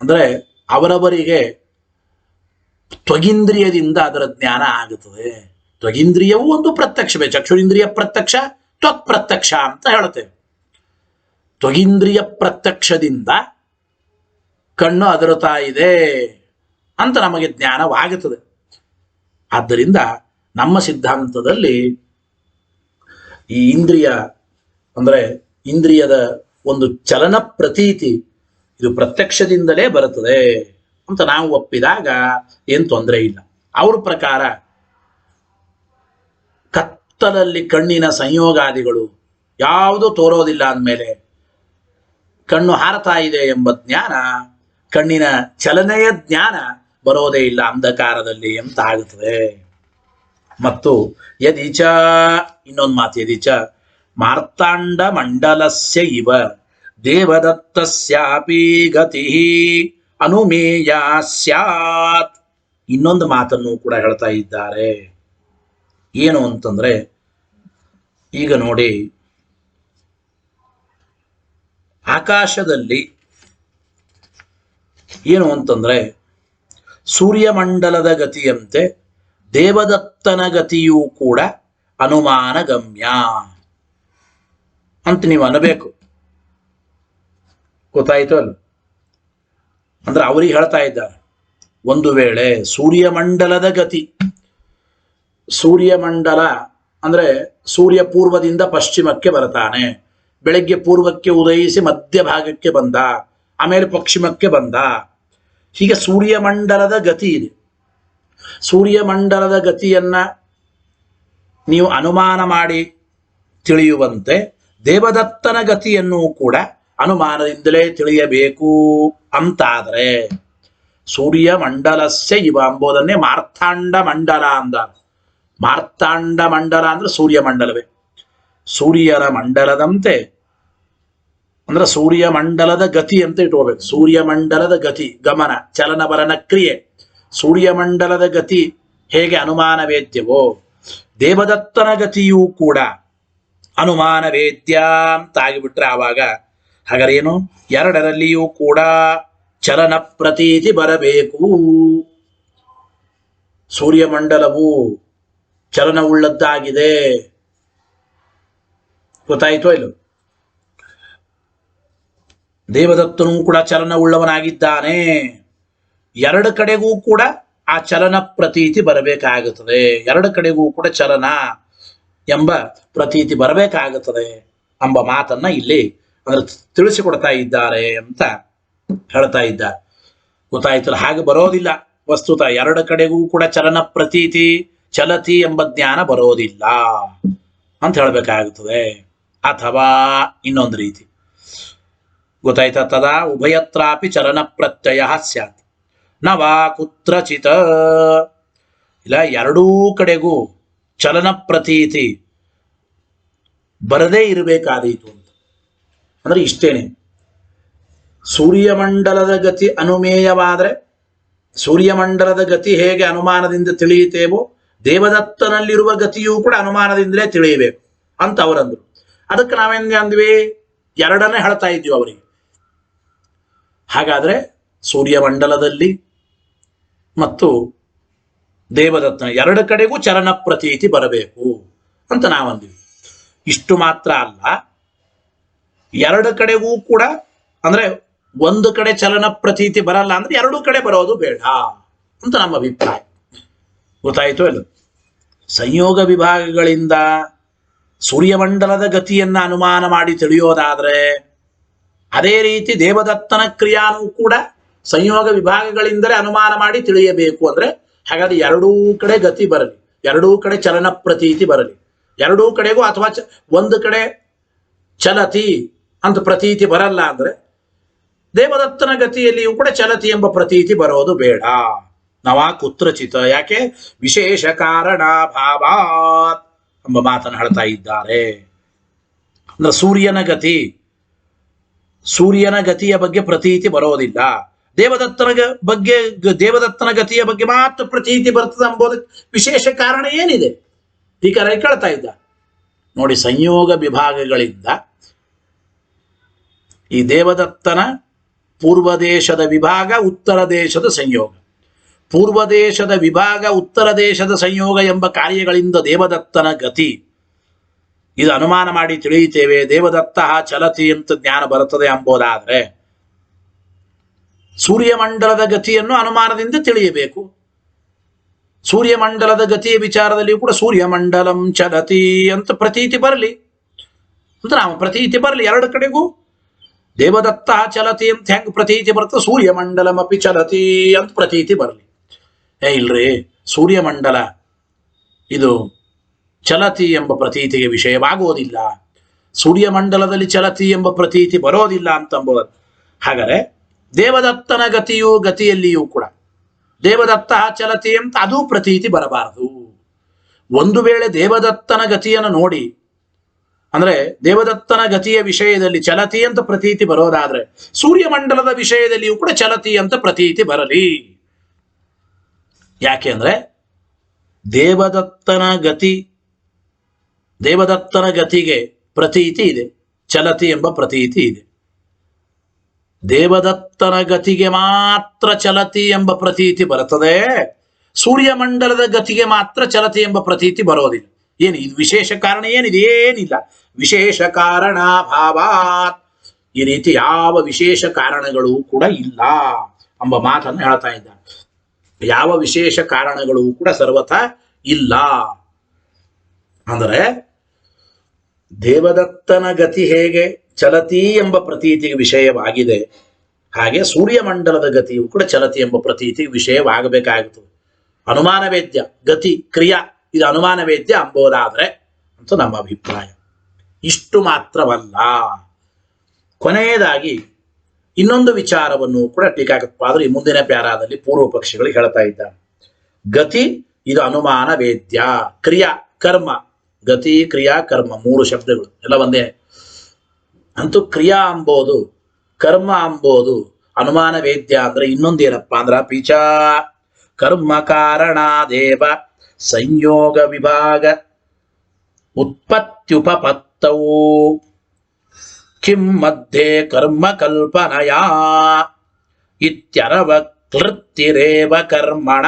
ಅಂದ್ರೆ ಅವರವರಿಗೆ ತ್ವಗಿಂದ್ರಿಯದಿಂದ ಅದರ ಜ್ಞಾನ ಆಗುತ್ತದೆ. ತ್ವಗಿಂದ್ರಿಯವೂ ಒಂದು ಪ್ರತ್ಯಕ್ಷವೇ. ಚಕ್ಷುರಿಂದ್ರಿಯ ಪ್ರತ್ಯಕ್ಷ, ತ್ವಕ್ ಪ್ರತ್ಯಕ್ಷ ಅಂತ ಹೇಳ್ತೇವೆ. ತ್ವಗಿಂದ್ರಿಯ ಪ್ರತ್ಯಕ್ಷದಿಂದ ಕಣ್ಣು ಅದರುತ್ತಾ ಇದೆ ಅಂತ ನಮಗೆ ಜ್ಞಾನವಾಗುತ್ತದೆ. ಆದ್ದರಿಂದ ನಮ್ಮ ಸಿದ್ಧಾಂತದಲ್ಲಿ ಈ ಇಂದ್ರಿಯ ಅಂದ್ರೆ ಇಂದ್ರಿಯದ ಒಂದು ಚಲನ ಪ್ರತೀತಿ ಇದು ಪ್ರತ್ಯಕ್ಷದಿಂದಲೇ ಬರುತ್ತದೆ ಅಂತ ನಾವು ಒಪ್ಪಿದಾಗ ಏನು ತೊಂದರೆ ಇಲ್ಲ. ಅವ್ರ ಪ್ರಕಾರ ಕತ್ತಲಲ್ಲಿ ಕಣ್ಣಿನ ಸಂಯೋಗಾದಿಗಳು ಯಾವುದು ತೋರೋದಿಲ್ಲ ಅಂದಮೇಲೆ ಕಣ್ಣು ಹಾರತಾ ಇದೆ ಎಂಬ ಜ್ಞಾನ, ಕಣ್ಣಿನ ಚಲನೆಯ ಜ್ಞಾನ ಬರೋದೇ ಇಲ್ಲ ಅಂಧಕಾರದಲ್ಲಿ ಅಂತ ಆಗುತ್ತದೆ. ಮತ್ತು ಯದಿಚ ಇನ್ನೊಂದು ಮಾತು, ಯದಿಚ ಮಾರ್ತಾಂಡ ಮಂಡಲಸ್ಯ ಇವ ದೇವದತ್ತಸ್ಯಾಪಿ ಗತಿ ಅನುಮೇಯ ಸ್ಯಾತ್. ಇನ್ನೊಂದು ಮಾತನ್ನು ಕೂಡ ಹೇಳ್ತಾ ಇದ್ದಾರೆ. ಏನು ಅಂತಂದ್ರೆ, ಈಗ ನೋಡಿ, ಆಕಾಶದಲ್ಲಿ ಏನು ಅಂತಂದ್ರೆ ಸೂರ್ಯಮಂಡಲದ ಗತಿಯಂತೆ ದೇವದತ್ತನ ಗತಿಯೂ ಕೂಡ ಅನುಮಾನಗಮ್ಯ ಅಂತ ನೀವು ಅನ್ನಬೇಕು. ಗೊತ್ತಾಯ್ತು ಅಲ್ಲ? ಅಂದ್ರೆ ಅವ್ರಿಗೆ ಹೇಳ್ತಾ ಇದ್ದಾರೆ, ಒಂದು ವೇಳೆ ಸೂರ್ಯಮಂಡಲದ ಗತಿ, ಸೂರ್ಯಮಂಡಲ ಅಂದ್ರೆ ಸೂರ್ಯ ಪೂರ್ವದಿಂದ ಪಶ್ಚಿಮಕ್ಕೆ ಬರ್ತಾನೆ, ಬೆಳಗ್ಗೆ ಪೂರ್ವಕ್ಕೆ ಉದಯಿಸಿ ಮಧ್ಯಭಾಗಕ್ಕೆ ಬಂದ, ಆಮೇಲೆ ಪಶ್ಚಿಮಕ್ಕೆ ಬಂದ, ಹೀಗೆ ಸೂರ್ಯಮಂಡಲದ ಗತಿ ಇದೆ. ಸೂರ್ಯಮಂಡಲದ ಗತಿಯನ್ನ ನೀವು ಅನುಮಾನ ಮಾಡಿ ತಿಳಿಯುವಂತೆ ದೇವದತ್ತನ ಗತಿಯನ್ನು ಕೂಡ ಅನುಮಾನದಿಂದಲೇ ತಿಳಿಯಬೇಕು ಅಂತಾದರೆ ಸೂರ್ಯಮಂಡಲಸ್ಯ ಇವ ಎಂಬುದನ್ನೇ ಮಾರ್ಥಾಂಡ ಮಂಡಲ ಅಂದ. ಮಾರ್ಥಾಂಡ ಮಂಡಲ ಅಂದ್ರೆ ಸೂರ್ಯಮಂಡಲವೇ. ಸೂರ್ಯನ ಮಂಡಲದಂತೆ ಅಂದ್ರೆ ಸೂರ್ಯಮಂಡಲದ ಗತಿ ಅಂತ ಇಟ್ಕೋಬೇಕು. ಸೂರ್ಯಮಂಡಲದ ಗತಿ, ಗಮನ, ಚಲನವಲನ ಕ್ರಿಯೆ. ಸೂರ್ಯಮಂಡಲದ ಗತಿ ಹೇಗೆ ಅನುಮಾನ ವೇದ್ಯವೋ, ದೇವದತ್ತನ ಗತಿಯೂ ಕೂಡ ಅನುಮಾನ ವೇದ್ಯ ಅಂತ ಆಗಿಬಿಟ್ರೆ ಆವಾಗ ಹಾಗಾರೇನು, ಎರಡರಲ್ಲಿಯೂ ಕೂಡ ಚಲನ ಪ್ರತೀತಿ ಬರಬೇಕು. ಸೂರ್ಯಮಂಡಲವು ಚಲನವುಳ್ಳದ್ದಾಗಿದೆ, ಗೊತ್ತಾಯಿತೋ ಇಲ್ಲ? ದೇವದತ್ತನೂ ಕೂಡ ಚಲನವುಳ್ಳವನಾಗಿದ್ದಾನೆ. ಎರಡು ಕಡೆಗೂ ಕೂಡ ಆ ಚಲನ ಪ್ರತೀತಿ ಬರಬೇಕಾಗುತ್ತದೆ. ಎರಡು ಕಡೆಗೂ ಕೂಡ ಚಲನ ಎಂಬ ಪ್ರತೀತಿ ಬರಬೇಕಾಗುತ್ತದೆ ಎಂಬ ಮಾತನ್ನ ಇಲ್ಲಿ ಅಂದ್ರೆ ತಿಳಿಸಿಕೊಡ್ತಾ ಇದ್ದಾರೆ ಅಂತ ಹೇಳ್ತಾ ಇದ್ದಾರೆ. ಗೊತ್ತಾಯ್ತಲ್ಲ? ಹಾಗೆ ಬರೋದಿಲ್ಲ ವಸ್ತುತ. ಎರಡು ಕಡೆಗೂ ಕೂಡ ಚಲನ ಪ್ರತೀತಿ, ಚಲತಿ ಎಂಬ ಜ್ಞಾನ ಬರೋದಿಲ್ಲ ಅಂತ ಹೇಳಬೇಕಾಗುತ್ತದೆ. ಅಥವಾ ಇನ್ನೊಂದು ರೀತಿ ಗೊತ್ತಾಯ್ತಾ, ತದಾ ಉಭಯತ್ರಾಪಿ ಚಲನ ಪ್ರತ್ಯಯ ಸ್ಯಾತ್ ನವಾ ಕುತ್ರಚಿತ. ಇಲ್ಲ, ಎರಡೂ ಕಡೆಗೂ ಚಲನ ಪ್ರತೀತಿ ಬರದೇ ಇರಬೇಕಾದೀತು ಅಂತ ಅಂದ್ರೆ ಇಷ್ಟೇನೆ. ಸೂರ್ಯಮಂಡಲದ ಗತಿ ಅನುಮೇಯವಾದರೆ, ಸೂರ್ಯಮಂಡಲದ ಗತಿ ಹೇಗೆ ಅನುಮಾನದಿಂದ ತಿಳಿಯುತ್ತೇವೋ, ದೇವದತ್ತನಲ್ಲಿರುವ ಗತಿಯೂ ಕೂಡ ಅನುಮಾನದಿಂದಲೇ ತಿಳಿಯಬೇಕು ಅಂತ ಅವರಂದ್ರು. ಅದಕ್ಕೆ ನಾವೇನ್ ಅಂದ್ವಿ, ಎರಡನ್ನೇ ಹೇಳ್ತಾ ಇದ್ವಿ ಅವರಿಗೆ. ಹಾಗಾದ್ರೆ ಸೂರ್ಯಮಂಡಲದಲ್ಲಿ ಮತ್ತು ದೇವದತ್ತನ ಎರಡು ಕಡೆಗೂ ಚಲನ ಪ್ರತೀತಿ ಬರಬೇಕು ಅಂತ ನಾವಂದ್ವಿ. ಇಷ್ಟು ಮಾತ್ರ ಅಲ್ಲ, ಎರಡು ಕಡೆಗೂ ಕೂಡ ಅಂದ್ರೆ ಒಂದು ಕಡೆ ಚಲನ ಪ್ರತೀತಿ ಬರಲ್ಲ ಅಂದ್ರೆ ಎರಡೂ ಕಡೆ ಬರೋದು ಬೇಡ ಅಂತ ನಮ್ಮ ಅಭಿಪ್ರಾಯ. ಗೊತ್ತಾಯಿತು ಇಲ್ಲ? ಸಂಯೋಗ ವಿಭಾಗಗಳಿಂದ ಸೂರ್ಯಮಂಡಲದ ಗತಿಯನ್ನ ಅನುಮಾನ ಮಾಡಿ ತಿಳಿಯೋದಾದ್ರೆ, ಅದೇ ರೀತಿ ದೇವದತ್ತನ ಕ್ರಿಯಾನೂ ಕೂಡ ಸಂಯೋಗ ವಿಭಾಗಗಳಿಂದಲೇ ಅನುಮಾನ ಮಾಡಿ ತಿಳಿಯಬೇಕು. ಅಂದ್ರೆ ಹಾಗಾದ್ರೆ ಎರಡೂ ಕಡೆ ಗತಿ ಬರಲಿ, ಎರಡೂ ಕಡೆ ಚಲನ ಪ್ರತೀತಿ ಬರಲಿ, ಎರಡೂ ಕಡೆಗೂ ಅಥವಾ ಒಂದು ಕಡೆ ಚಲತಿ ಅಂತ ಪ್ರತೀತಿ ಬರಲ್ಲ ಅಂದ್ರೆ ದೇವದತ್ತನ ಗತಿಯಲ್ಲಿಯೂ ಕೂಡ ಚಲತಿ ಎಂಬ ಪ್ರತೀತಿ ಬರೋದು ಬೇಡ. ನವಾ ಕುತ್ರಚಿತ, ಯಾಕೆ? ವಿಶೇಷ ಕಾರಣಾಭಾವಾತ್ ಎಂಬ ಮಾತನ್ನು ಹೇಳ್ತಾ ಇದ್ದಾರೆ. ಅಂದ್ರೆ ಸೂರ್ಯನ ಗತಿಯ ಬಗ್ಗೆ ಪ್ರತೀತಿ ಬರೋದಿಲ್ಲ, ದೇವದತ್ತನ ಗತಿಯ ಬಗ್ಗೆ ಮಾತ್ರ ಪ್ರತೀತಿ ಬರ್ತದೆ ಎಂಬುದಕ್ಕೆ ವಿಶೇಷ ಕಾರಣ ಏನಿದೆ? ಟೀಕರೇ ಕೇಳ್ತಾ ಇದ್ದ ನೋಡಿ. ಸಂಯೋಗ ವಿಭಾಗಗಳಿಂದ ಈ ದೇವದತ್ತನ ಪೂರ್ವ ದೇಶದ ವಿಭಾಗ, ಉತ್ತರ ದೇಶದ ಸಂಯೋಗ, ಪೂರ್ವ ದೇಶದ ವಿಭಾಗ, ಉತ್ತರ ದೇಶದ ಸಂಯೋಗ ಎಂಬ ಕಾರ್ಯಗಳಿಂದ ದೇವದತ್ತನ ಗತಿ ಇದು ಅನುಮಾನ ಮಾಡಿ ತಿಳಿಯುತ್ತೇವೆ. ದೇವದತ್ತ ಚಲತಿ ಅಂತ ಜ್ಞಾನ ಬರುತ್ತದೆ ಎಂಬುದಾದ್ರೆ ಸೂರ್ಯಮಂಡಲದ ಗತಿಯನ್ನು ಅನುಮಾನದಿಂದ ತಿಳಿಯಬೇಕು. ಸೂರ್ಯಮಂಡಲದ ಗತಿಯ ವಿಚಾರದಲ್ಲಿಯೂ ಕೂಡ ಸೂರ್ಯಮಂಡಲಂ ಚಲತಿ ಅಂತ ಪ್ರತೀತಿ ಬರಲಿ ಅಂತ ನಾವು ಪ್ರತೀತಿ ಬರಲಿ. ಎರಡು ಕಡೆಗೂ ದೇವದತ್ತ ಚಲತಿ ಅಂತ ಹೆಂಗ್ ಪ್ರತೀತಿ ಬರ್ತದೆ, ಸೂರ್ಯಮಂಡಲಂ ಅಪಿ ಚಲತಿ ಅಂತ ಪ್ರತೀತಿ ಬರಲಿ. ಇಲ್ರಿ, ಸೂರ್ಯಮಂಡಲ ಇದು ಚಲತಿ ಎಂಬ ಪ್ರತೀತಿಗೆ ವಿಷಯವಾಗುವುದಿಲ್ಲ, ಸೂರ್ಯಮಂಡಲದಲ್ಲಿ ಚಲತಿ ಎಂಬ ಪ್ರತೀತಿ ಬರೋದಿಲ್ಲ ಅಂತಂಬೋದು. ಹಾಗಾದರೆ ದೇವದತ್ತನ ಗತಿಯಲ್ಲಿಯೂ ಕೂಡ ದೇವದತ್ತ ಚಲತಿ ಅಂತ ಅದೂ ಪ್ರತೀತಿ ಬರಬಾರದು. ಒಂದು ವೇಳೆ ದೇವದತ್ತನ ಗತಿಯನ್ನು ನೋಡಿ ಅಂದ್ರೆ ದೇವದತ್ತನ ಗತಿಯ ವಿಷಯದಲ್ಲಿ ಚಲತಿ ಅಂತ ಪ್ರತೀತಿ ಬರೋದಾದ್ರೆ ಸೂರ್ಯಮಂಡಲದ ವಿಷಯದಲ್ಲಿಯೂ ಕೂಡ ಚಲತಿ ಅಂತ ಪ್ರತೀತಿ ಬರಲಿ. ಯಾಕೆ ಅಂದ್ರೆ ದೇವದತ್ತನ ಗತಿಗೆ ಪ್ರತೀತಿ ಇದೆ, ಚಲತಿ ಎಂಬ ಪ್ರತೀತಿ ಇದೆ. ದೇವದತ್ತನ ಗತಿಗೆ ಮಾತ್ರ ಚಲತಿ ಎಂಬ ಪ್ರತೀತಿ ಬರುತ್ತದೆ, ಸೂರ್ಯಮಂಡಲದ ಗತಿಗೆ ಮಾತ್ರ ಚಲತಿ ಎಂಬ ಪ್ರತೀತಿ ಬರೋದಿಲ್ಲ. ಏನು ಇದು ವಿಶೇಷ ಕಾರಣ? ಏನಿದೆ? ಏನಿಲ್ಲ. ವಿಶೇಷ ಕಾರಣಾಭಾವಾತ್, ಈ ರೀತಿ ಯಾವ ವಿಶೇಷ ಕಾರಣಗಳು ಕೂಡ ಇಲ್ಲ ಎಂಬ ಮಾತನ್ನು ಹೇಳ್ತಾ ಇದ್ದಾನೆ. ಯಾವ ವಿಶೇಷ ಕಾರಣಗಳು ಕೂಡ ಸರ್ವಥಾ ಇಲ್ಲ. ಅಂದರೆ ದೇವದತ್ತನ ಗತಿ ಹೇಗೆ ಚಲತಿ ಎಂಬ ಪ್ರತೀತಿಗೆ ವಿಷಯವಾಗಿದೆ, ಹಾಗೆ ಸೂರ್ಯಮಂಡಲದ ಗತಿಯು ಕೂಡ ಚಲತಿ ಎಂಬ ಪ್ರತೀತಿಗೆ ವಿಷಯವಾಗಬೇಕಾಗುತ್ತದೆ. ಅನುಮಾನ ವೇದ್ಯ ಗತಿ ಕ್ರಿಯಾ ಇದು ಅನುಮಾನ ವೇದ್ಯ ಅಂಬೋದಾದ್ರೆ ಅಂತ ನಮ್ಮ ಅಭಿಪ್ರಾಯ. ಇಷ್ಟು ಮಾತ್ರವಲ್ಲ, ಕೊನೆಯದಾಗಿ ಇನ್ನೊಂದು ವಿಚಾರವನ್ನು ಕೂಡ ಟೀಕಾಕೃತ್ಪಾದರು ಈ ಮುಂದಿನ ಪ್ಯಾರಾದಲ್ಲಿ ಪೂರ್ವ ಪಕ್ಷಿಗಳಿಗೆ ಹೇಳ್ತಾ ಇದ್ದಾರೆ. ಗತಿ ಇದು ಅನುಮಾನ ವೇದ್ಯ, ಕ್ರಿಯಾ ಕರ್ಮ, ಗತಿ ಕ್ರಿಯಾ ಕರ್ಮ ಮೂರು ಶಬ್ದಗಳು ಎಲ್ಲ ಒಂದೇ. ಅಂತೂ ಕ್ರಿಯಾ ಅಂಬೋದು ಕರ್ಮ ಅಂಬೋದು ಅನುಮಾನ ವೇದ್ಯ ಅಂದ್ರೆ ಇನ್ನೊಂದೇನಪ್ಪ ಅಂದ್ರ ಪಿಚ ಕರ್ಮ ಕಾರಣಾದೇವ ಸಂಯೋಗ ವಿಭಾಗ ಉತ್ಪತ್ತ್ಯುಪಪತ್ತವು ಕಿಂ ಮಧ್ಯೆ ಕರ್ಮ ಕಲ್ಪನಯ ಇತ್ಯರವಕ್ಲೃತ್ತಿರೇವ ಕರ್ಮಣ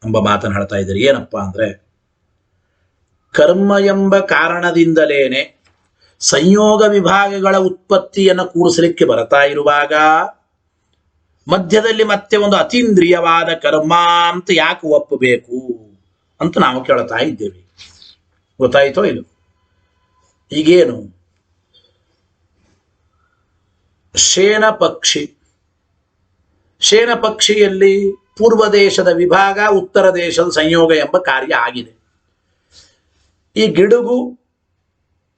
ಎಂಬ ಮಾತನ್ನು ಹೇಳ್ತಾ ಇದ್ದಾರೆ. ಏನಪ್ಪ ಅಂದ್ರೆ ಕರ್ಮ ಎಂಬ ಕಾರಣದಿಂದಲೇನೆ ಸಂಯೋಗ ವಿಭಾಗಗಳ ಉತ್ಪತ್ತಿಯನ್ನು ಕೂಡಿಸಲಿಕ್ಕೆ ಬರ್ತಾ ಇರುವಾಗ ಮಧ್ಯದಲ್ಲಿ ಮತ್ತೆ ಒಂದು ಅತೀಂದ್ರಿಯವಾದ ಕರ್ಮ ಅಂತ ಯಾಕೆ ಒಪ್ಪಬೇಕು ಅಂತ ನಾವು ಕೇಳ್ತಾ ಇದ್ದೇವೆ. ಗೊತ್ತಾಯ್ತೋ ಇದು? ಈಗೇನು ಶೇನ ಪಕ್ಷಿಯಲ್ಲಿ ಪೂರ್ವ ದೇಶದ ವಿಭಾಗ ಉತ್ತರ ದೇಶದ ಸಂಯೋಗ ಎಂಬ ಕಾರ್ಯ ಆಗಿದೆ. ಈ ಗಿಡುಗು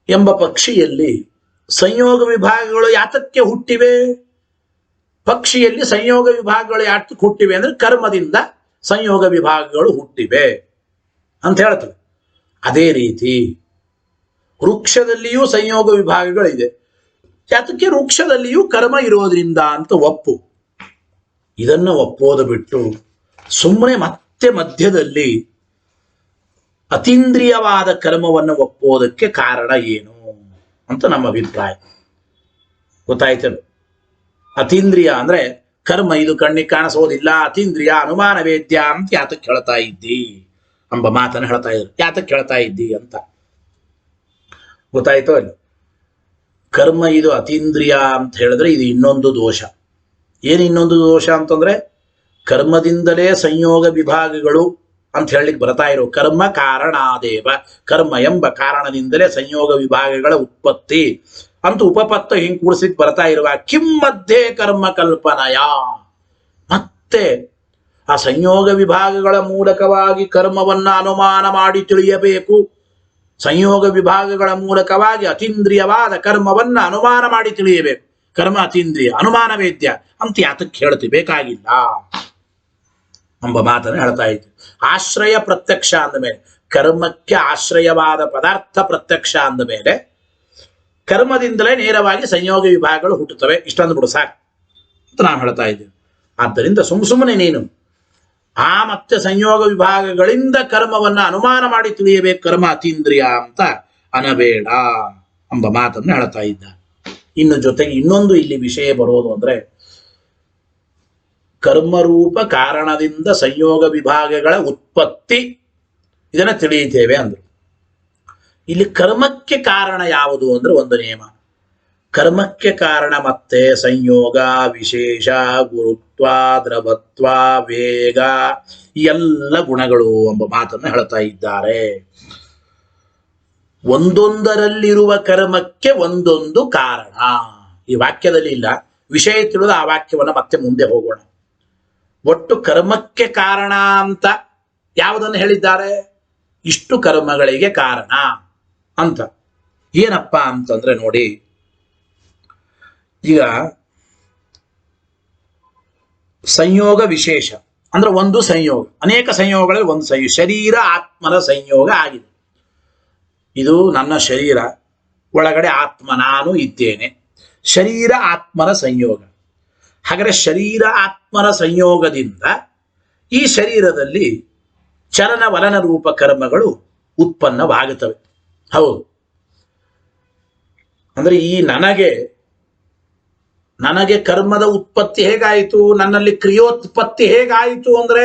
ಎಂಬ ಪಕ್ಷಿಯಲ್ಲಿ ಸಂಯೋಗ ವಿಭಾಗಗಳು ಯಾತಕ್ಕೆ ಹುಟ್ಟಿವೆ? ಪಕ್ಷಿಯಲ್ಲಿ ಸಂಯೋಗ ವಿಭಾಗಗಳು ಯಾತಕ್ಕೆ ಹುಟ್ಟಿವೆ ಅಂದ್ರೆ ಕರ್ಮದಿಂದ ಸಂಯೋಗ ವಿಭಾಗಗಳು ಹುಟ್ಟಿವೆ ಅಂತ ಹೇಳ್ತವೆ. ಅದೇ ರೀತಿ ವೃಕ್ಷದಲ್ಲಿಯೂ ಸಂಯೋಗ ವಿಭಾಗಗಳಿದೆ. ಯಾತಕ್ಕೆ? ವೃಕ್ಷದಲ್ಲಿಯೂ ಕರ್ಮ ಇರೋದ್ರಿಂದ ಅಂತ ಒಪ್ಪು. ಇದನ್ನು ಒಪ್ಪೋದು ಬಿಟ್ಟು ಸುಮ್ಮನೆ ಮತ್ತೆ ಮಧ್ಯದಲ್ಲಿ ಅತೀಂದ್ರಿಯವಾದ ಕರ್ಮವನ್ನು ಒಪ್ಪೋದಕ್ಕೆ ಕಾರಣ ಏನು ಅಂತ ನಮ್ಮ ಅಭಿಪ್ರಾಯ. ಗೊತ್ತಾಯ್ತಲ್ಲ? ಅತೀಂದ್ರಿಯ ಅಂದ್ರೆ ಕರ್ಮ ಇದು ಕಣ್ಣಿಗೆ ಕಾಣಿಸೋದಿಲ್ಲ, ಅತೀಂದ್ರಿಯ ಅನುಮಾನ ವೇದ್ಯ ಅಂತ ಯಾತಕ್ಕೆ ಹೇಳ್ತಾ ಇದ್ದಿ ಎಂಬ ಮಾತನ್ನು ಹೇಳ್ತಾ ಇದ್ರು. ಯಾತಕ್ಕೆ ಹೇಳ್ತಾ ಇದ್ದಿ ಅಂತ ಗೊತ್ತಾಯ್ತೋ ಇಲ್ಲ? ಕರ್ಮ ಇದು ಅತೀಂದ್ರಿಯ ಅಂತ ಹೇಳಿದ್ರೆ ಇದು ಇನ್ನೊಂದು ದೋಷ. ಏನು ಇನ್ನೊಂದು ದೋಷ ಅಂತಂದ್ರೆ ಕರ್ಮದಿಂದಲೇ ಸಂಯೋಗ ವಿಭಾಗಗಳು ಅಂತ ಹೇಳಲಿಕ್ಕೆ ಬರ್ತಾ ಇರೋ ಕರ್ಮ ಕಾರಣಾದೇವ, ಕರ್ಮ ಎಂಬ ಕಾರಣದಿಂದಲೇ ಸಂಯೋಗ ವಿಭಾಗಗಳ ಉತ್ಪತ್ತಿ ಅಂತ ಉಪಪತ್ತ ಹಿಂಗೆ ಕೂಡಿಸ್ಲಿಕ್ಕೆ ಬರ್ತಾ ಇರುವ ಕಿಂ ಮಧ್ಯೆ ಕರ್ಮ ಕಲ್ಪನಯ, ಮತ್ತೆ ಆ ಸಂಯೋಗ ವಿಭಾಗಗಳ ಮೂಲಕವಾಗಿ ಕರ್ಮವನ್ನ ಅನುಮಾನ ಮಾಡಿ ತಿಳಿಯಬೇಕು. ಸಂಯೋಗ ವಿಭಾಗಗಳ ಮೂಲಕವಾಗಿ ಅತೀಂದ್ರಿಯವಾದ ಕರ್ಮವನ್ನ ಅನುಮಾನ ಮಾಡಿ ತಿಳಿಯಬೇಕು. ಕರ್ಮ ಅತೀಂದ್ರಿಯ ಅನುಮಾನ ವೇದ್ಯ ಅಂತ ಯಾತಕ್ಕೆ ಹೇಳ್ತೀವಿ? ಬೇಕಾಗಿಲ್ಲ ಎಂಬ ಮಾತನ್ನು ಹೇಳ್ತಾ ಇದ್ವಿ. ಆಶ್ರಯ ಪ್ರತ್ಯಕ್ಷ ಅಂದ ಮೇಲೆ, ಕರ್ಮಕ್ಕೆ ಆಶ್ರಯವಾದ ಪದಾರ್ಥ ಪ್ರತ್ಯಕ್ಷ ಅಂದ ಮೇಲೆ ಕರ್ಮದಿಂದಲೇ ನೇರವಾಗಿ ಸಂಯೋಗ ವಿಭಾಗಗಳು ಹುಟ್ಟುತ್ತವೆ. ಇಷ್ಟೊಂದು ಬಿಡು ಸಾಕು ಅಂತ ನಾನು ಹೇಳ್ತಾ ಇದ್ದೇನೆ. ಆದ್ದರಿಂದ ಸುಮ್ಮನೆ ನೀನು ಆ ಮತ್ತೆ ಸಂಯೋಗ ವಿಭಾಗಗಳಿಂದ ಕರ್ಮವನ್ನ ಅನುಮಾನ ಮಾಡಿ ತಿಳಿಯಬೇಕು, ಕರ್ಮ ಅತೀಂದ್ರಿಯ ಅಂತ ಅನಬೇಡ ಎಂಬ ಮಾತನ್ನು ಹೇಳ್ತಾ ಇದ್ದ. ಇನ್ನು ಜೊತೆಗೆ ಇನ್ನೊಂದು ಇಲ್ಲಿ ವಿಷಯ ಬರೋದು ಅಂದ್ರೆ ಕರ್ಮರೂಪ ಕಾರಣದಿಂದ ಸಂಯೋಗ ವಿಭಾಗಗಳ ಉತ್ಪತ್ತಿ, ಇದನ್ನ ತಿಳಿಯುತ್ತೇವೆ ಅಂದ್ರು. ಇಲ್ಲಿ ಕರ್ಮಕ್ಕೆ ಕಾರಣ ಯಾವುದು ಅಂದ್ರೆ ಒಂದು ನಿಯಮ. ಕರ್ಮಕ್ಕೆ ಕಾರಣ ಮತ್ತೆ ಸಂಯೋಗ, ವಿಶೇಷ, ಗುರುತ್ವ, ದ್ರವತ್ವ, ವೇಗ ಈ ಎಲ್ಲ ಗುಣಗಳು ಎಂಬ ಮಾತನ್ನು ಹೇಳ್ತಾ ಇದ್ದಾರೆ. ಒಂದೊಂದರಲ್ಲಿರುವ ಕರ್ಮಕ್ಕೆ ಒಂದೊಂದು ಕಾರಣ. ಈ ವಾಕ್ಯದಲ್ಲಿ ಇಲ್ಲ, ವಿಷಯ ತಿಳಿದು ಆ ವಾಕ್ಯವನ್ನು ಮತ್ತೆ ಮುಂದೆ ಹೋಗೋಣ. ಒಟ್ಟು ಕರ್ಮಕ್ಕೆ ಕಾರಣ ಅಂತ ಯಾವುದನ್ನು ಹೇಳಿದ್ದಾರೆ? ಇಷ್ಟು ಕರ್ಮಗಳಿಗೆ ಕಾರಣ ಅಂತ. ಏನಪ್ಪ ಅಂತಂದ್ರೆ ನೋಡಿ, ಈಗ ಸಂಯೋಗ ವಿಶೇಷ ಅಂದ್ರೆ ಒಂದು ಸಂಯೋಗ, ಅನೇಕ ಸಂಯೋಗಗಳಲ್ಲಿ ಒಂದು ಸಂಯೋಗ, ಶರೀರ ಆತ್ಮನ ಸಂಯೋಗ ಆಗಿದೆ. ಇದು ನನ್ನ ಶರೀರ, ಒಳಗಡೆ ಆತ್ಮ ನಾನು ಇದ್ದೇನೆ. ಶರೀರ ಆತ್ಮನ ಸಂಯೋಗ. ಹಾಗಾದರೆ ಶರೀರ ಆತ್ಮನ ಸಂಯೋಗದಿಂದ ಈ ಶರೀರದಲ್ಲಿ ಚಲನವಲನ ರೂಪ ಕರ್ಮಗಳು ಉತ್ಪನ್ನವಾಗುತ್ತವೆ. ಹೌದು, ಅಂದ್ರೆ ಈ ನನಗೆ ಕರ್ಮದ ಉತ್ಪತ್ತಿ ಹೇಗಾಯಿತು, ನನ್ನಲ್ಲಿ ಕ್ರಿಯೋತ್ಪತ್ತಿ ಹೇಗಾಯಿತು ಅಂದ್ರೆ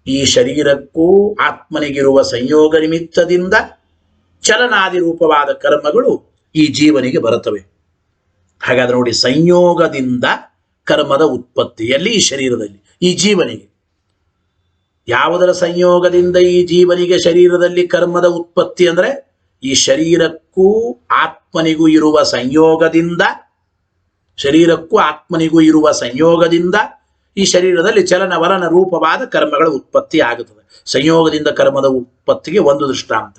ಈ ಶರೀರಕ್ಕೂ ಆತ್ಮನಿಗಿರುವ ಸಂಯೋಗ ನಿಮಿತ್ತದಿಂದ ಚಲನಾದಿ ರೂಪವಾದ ಕರ್ಮಗಳು ಈ ಜೀವನಿಗೆ ಬರುತ್ತವೆ. ಹಾಗಾದ್ರೆ ನೋಡಿ, ಸಂಯೋಗದಿಂದ ಕರ್ಮದ ಉತ್ಪತ್ತಿಯಲ್ಲಿ ಈ ಶರೀರದಲ್ಲಿ ಈ ಜೀವನಿಗೆ, ಯಾವುದರ ಸಂಯೋಗದಿಂದ ಈ ಜೀವನಿಗೆ ಶರೀರದಲ್ಲಿ ಕರ್ಮದ ಉತ್ಪತ್ತಿ ಅಂದ್ರೆ ಈ ಶರೀರಕ್ಕೂ ಆತ್ಮನಿಗೂ ಇರುವ ಸಂಯೋಗದಿಂದ, ಶರೀರಕ್ಕೂ ಆತ್ಮನಿಗೂ ಇರುವ ಸಂಯೋಗದಿಂದ ಈ ಶರೀರದಲ್ಲಿ ಚಲನವಲನ ರೂಪವಾದ ಕರ್ಮಗಳ ಉತ್ಪತ್ತಿ ಆಗುತ್ತದೆ. ಸಂಯೋಗದಿಂದ ಕರ್ಮದ ಉತ್ಪತ್ತಿಗೆ ಒಂದು ದೃಷ್ಟಾಂತ.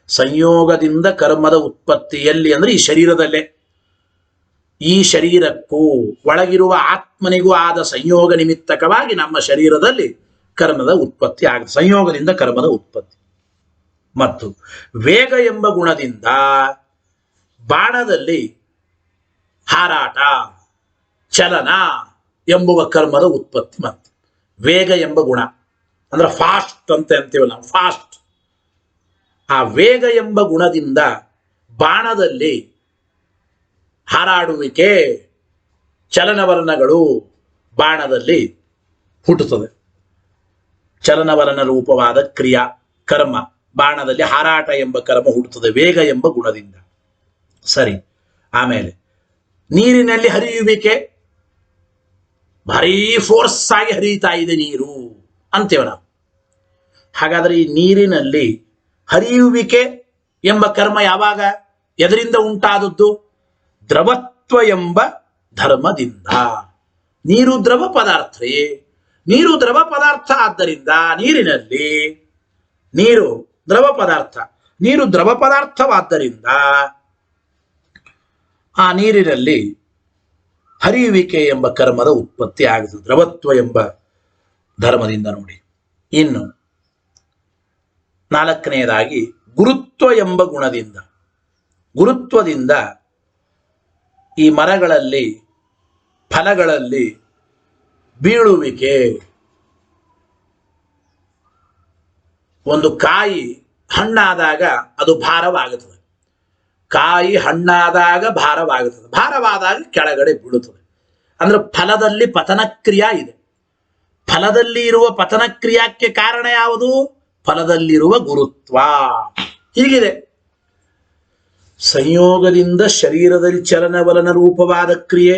ಸಂಯೋಗದಿಂದ ಕರ್ಮದ ಉತ್ಪತ್ತಿಯಲ್ಲಿ ಅಂದ್ರೆ ಈ ಶರೀರದಲ್ಲೇ, ಈ ಶರೀರಕ್ಕೂ ಒಳಗಿರುವ ಆತ್ಮನಿಗೂ ಆದ ಸಂಯೋಗ ನಿಮಿತ್ತಕವಾಗಿ ನಮ್ಮ ಶರೀರದಲ್ಲಿ ಕರ್ಮದ ಉತ್ಪತ್ತಿ ಆಗುತ್ತೆ. ಸಂಯೋಗದಿಂದ ಕರ್ಮದ ಉತ್ಪತ್ತಿ. ಮತ್ತು ವೇಗ ಎಂಬ ಗುಣದಿಂದ ಬಾಣದಲ್ಲಿ ಹಾರಾಟ, ಚಲನ ಎಂಬುವ ಕರ್ಮದ ಉತ್ಪತ್ತಿ ಮತ್ತು ವೇಗ ಎಂಬ ಗುಣ ಅಂದ್ರೆ ಫಾಸ್ಟ್ ಅಂತ ಅಂತೀವಲ್ಲ ನಾವು, ಫಾಸ್ಟ್. ಆ ವೇಗ ಎಂಬ ಗುಣದಿಂದ ಬಾಣದಲ್ಲಿ ಹಾರಾಡುವಿಕೆ, ಚಲನವಲನಗಳು ಬಾಣದಲ್ಲಿ ಹುಟ್ಟುತ್ತದೆ. ಚಲನವಲನ ರೂಪವಾದ ಕ್ರಿಯಾ ಕರ್ಮ ಬಾಣದಲ್ಲಿ ಹಾರಾಟ ಎಂಬ ಕರ್ಮ ಹುಟ್ಟುತ್ತದೆ ವೇಗ ಎಂಬ ಗುಣದಿಂದ. ಸರಿ. ಆಮೇಲೆ ನೀರಿನಲ್ಲಿ ಹರಿಯುವಿಕೆ, ಭಾರೀ ಫೋರ್ಸ್ ಆಗಿ ಹರಿಯುತ್ತಾ ಇದೆ ನೀರು ಅಂತೇವೆ ನಾವು. ಹಾಗಾದ್ರೆ ಈ ನೀರಿನಲ್ಲಿ ಹರಿಯುವಿಕೆ ಎಂಬ ಕರ್ಮ ಯಾವಾಗ, ಎದರಿಂದ ಉಂಟಾದದ್ದು? ದ್ರವತ್ವ ಎಂಬ ಧರ್ಮದಿಂದ. ನೀರು ದ್ರವ ಪದಾರ್ಥವೇ, ನೀರು ದ್ರವ ಪದಾರ್ಥ. ಆದ್ದರಿಂದ ನೀರಿನಲ್ಲಿ, ನೀರು ದ್ರವ ಪದಾರ್ಥ, ನೀರು ದ್ರವ ಪದಾರ್ಥವಾದ್ದರಿಂದ ಆ ನೀರಿನಲ್ಲಿ ಹರಿಯುವಿಕೆ ಎಂಬ ಕರ್ಮದ ಉತ್ಪತ್ತಿ ಆಗುತ್ತದೆ ದ್ರವತ್ವ ಎಂಬ ಧರ್ಮದಿಂದ. ನೋಡಿ, ಇನ್ನು ನಾಲ್ಕನೆಯದಾಗಿ ಗುರುತ್ವ ಎಂಬ ಗುಣದಿಂದ. ಗುರುತ್ವದಿಂದ ಈ ಮರಗಳಲ್ಲಿ, ಫಲಗಳಲ್ಲಿ ಬೀಳುವಿಕೆ. ಒಂದು ಕಾಯಿ ಹಣ್ಣಾದಾಗ ಅದು ಭಾರವಾಗುತ್ತದೆ, ಕಾಯಿ ಹಣ್ಣಾದಾಗ ಭಾರವಾಗುತ್ತದೆ, ಭಾರವಾದಾಗ ಕೆಳಗಡೆ ಬೀಳುತ್ತದೆ. ಅಂದ್ರೆ ಫಲದಲ್ಲಿ ಪತನಕ್ರಿಯಾ ಇದೆ. ಫಲದಲ್ಲಿ ಇರುವ ಪತನಕ್ರಿಯಾಕ್ಕೆ ಕಾರಣ ಯಾವುದು? ಫಲದಲ್ಲಿರುವ ಗುರುತ್ವ. ಹೀಗಿದೆ. ಸಂಯೋಗದಿಂದ ಶರೀರದಲ್ಲಿ ಚಲನವಲನ ರೂಪವಾದ ಕ್ರಿಯೆ,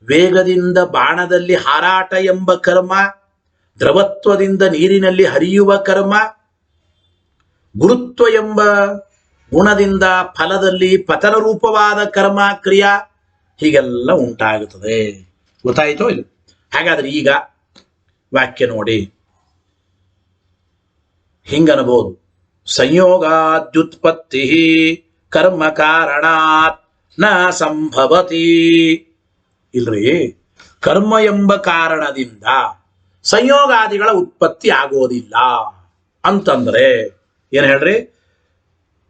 ವೇಗದಿಂದ ಬಾಣದಲ್ಲಿ ಹಾರಾಟ ಎಂಬ ಕರ್ಮ, ದ್ರವತ್ವದಿಂದ ನೀರಿನಲ್ಲಿ ಹರಿಯುವ ಕರ್ಮ, ಗುರುತ್ವ ಎಂಬ ಗುಣದಿಂದ ಫಲದಲ್ಲಿ ಪತನ ರೂಪವಾದ ಕರ್ಮ ಕ್ರಿಯಾ, ಹೀಗೆಲ್ಲ ಉಂಟಾಗುತ್ತದೆ. ಗೊತ್ತಾಯಿತೋ ಇಲ್ಲ? ಹಾಗಾದ್ರೆ ಈಗ ವಾಕ್ಯ ನೋಡಿ, ಹಿಂಗನಬಹುದು. ಸಂಯೋಗಾದ್ಯುತ್ಪತ್ತಿ ಕರ್ಮ ಕಾರಣಾತ್ ನ ಸಂಭವತಿ. ಇಲ್ರಿ, ಕರ್ಮ ಎಂಬ ಕಾರಣದಿಂದ ಸಂಯೋಗಾದಿಗಳ ಉತ್ಪತ್ತಿ ಆಗೋದಿಲ್ಲ ಅಂತಂದ್ರೆ ಏನ್ ಹೇಳ್ರಿ?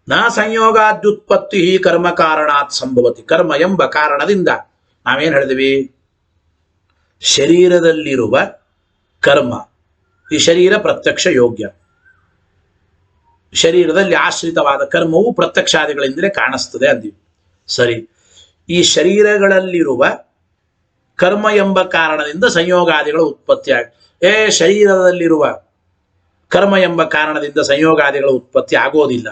ನ ಸಂಯೋಗಾದ್ಯುತ್ಪತ್ತಿ ಕರ್ಮ ಕಾರಣಾತ್ ಸಂಭವತಿ. ಕರ್ಮ ಎಂಬ ಕಾರಣದಿಂದ ನಾವೇನ್ ಹೇಳಿದ್ವಿ? ಶರೀರದಲ್ಲಿರುವ ಕರ್ಮ, ಈ ಶರೀರ ಪ್ರತ್ಯಕ್ಷ ಯೋಗ್ಯ, ಶರೀರದಲ್ಲಿ ಆಶ್ರಿತವಾದ ಕರ್ಮವು ಪ್ರತ್ಯಕ್ಷಾದಿಗಳಿಂದಲೇ ಕಾಣಿಸ್ತದೆ ಅಂದಿವಿ. ಸರಿ, ಈ ಶರೀರಗಳಲ್ಲಿರುವ ಕರ್ಮ ಎಂಬ ಕಾರಣದಿಂದ ಸಂಯೋಗಾದಿಗಳ ಉತ್ಪತ್ತಿ ಶರೀರದಲ್ಲಿರುವ ಕರ್ಮ ಎಂಬ ಕಾರಣದಿಂದ ಸಂಯೋಗಾದಿಗಳ ಉತ್ಪತ್ತಿ ಆಗೋದಿಲ್ಲ.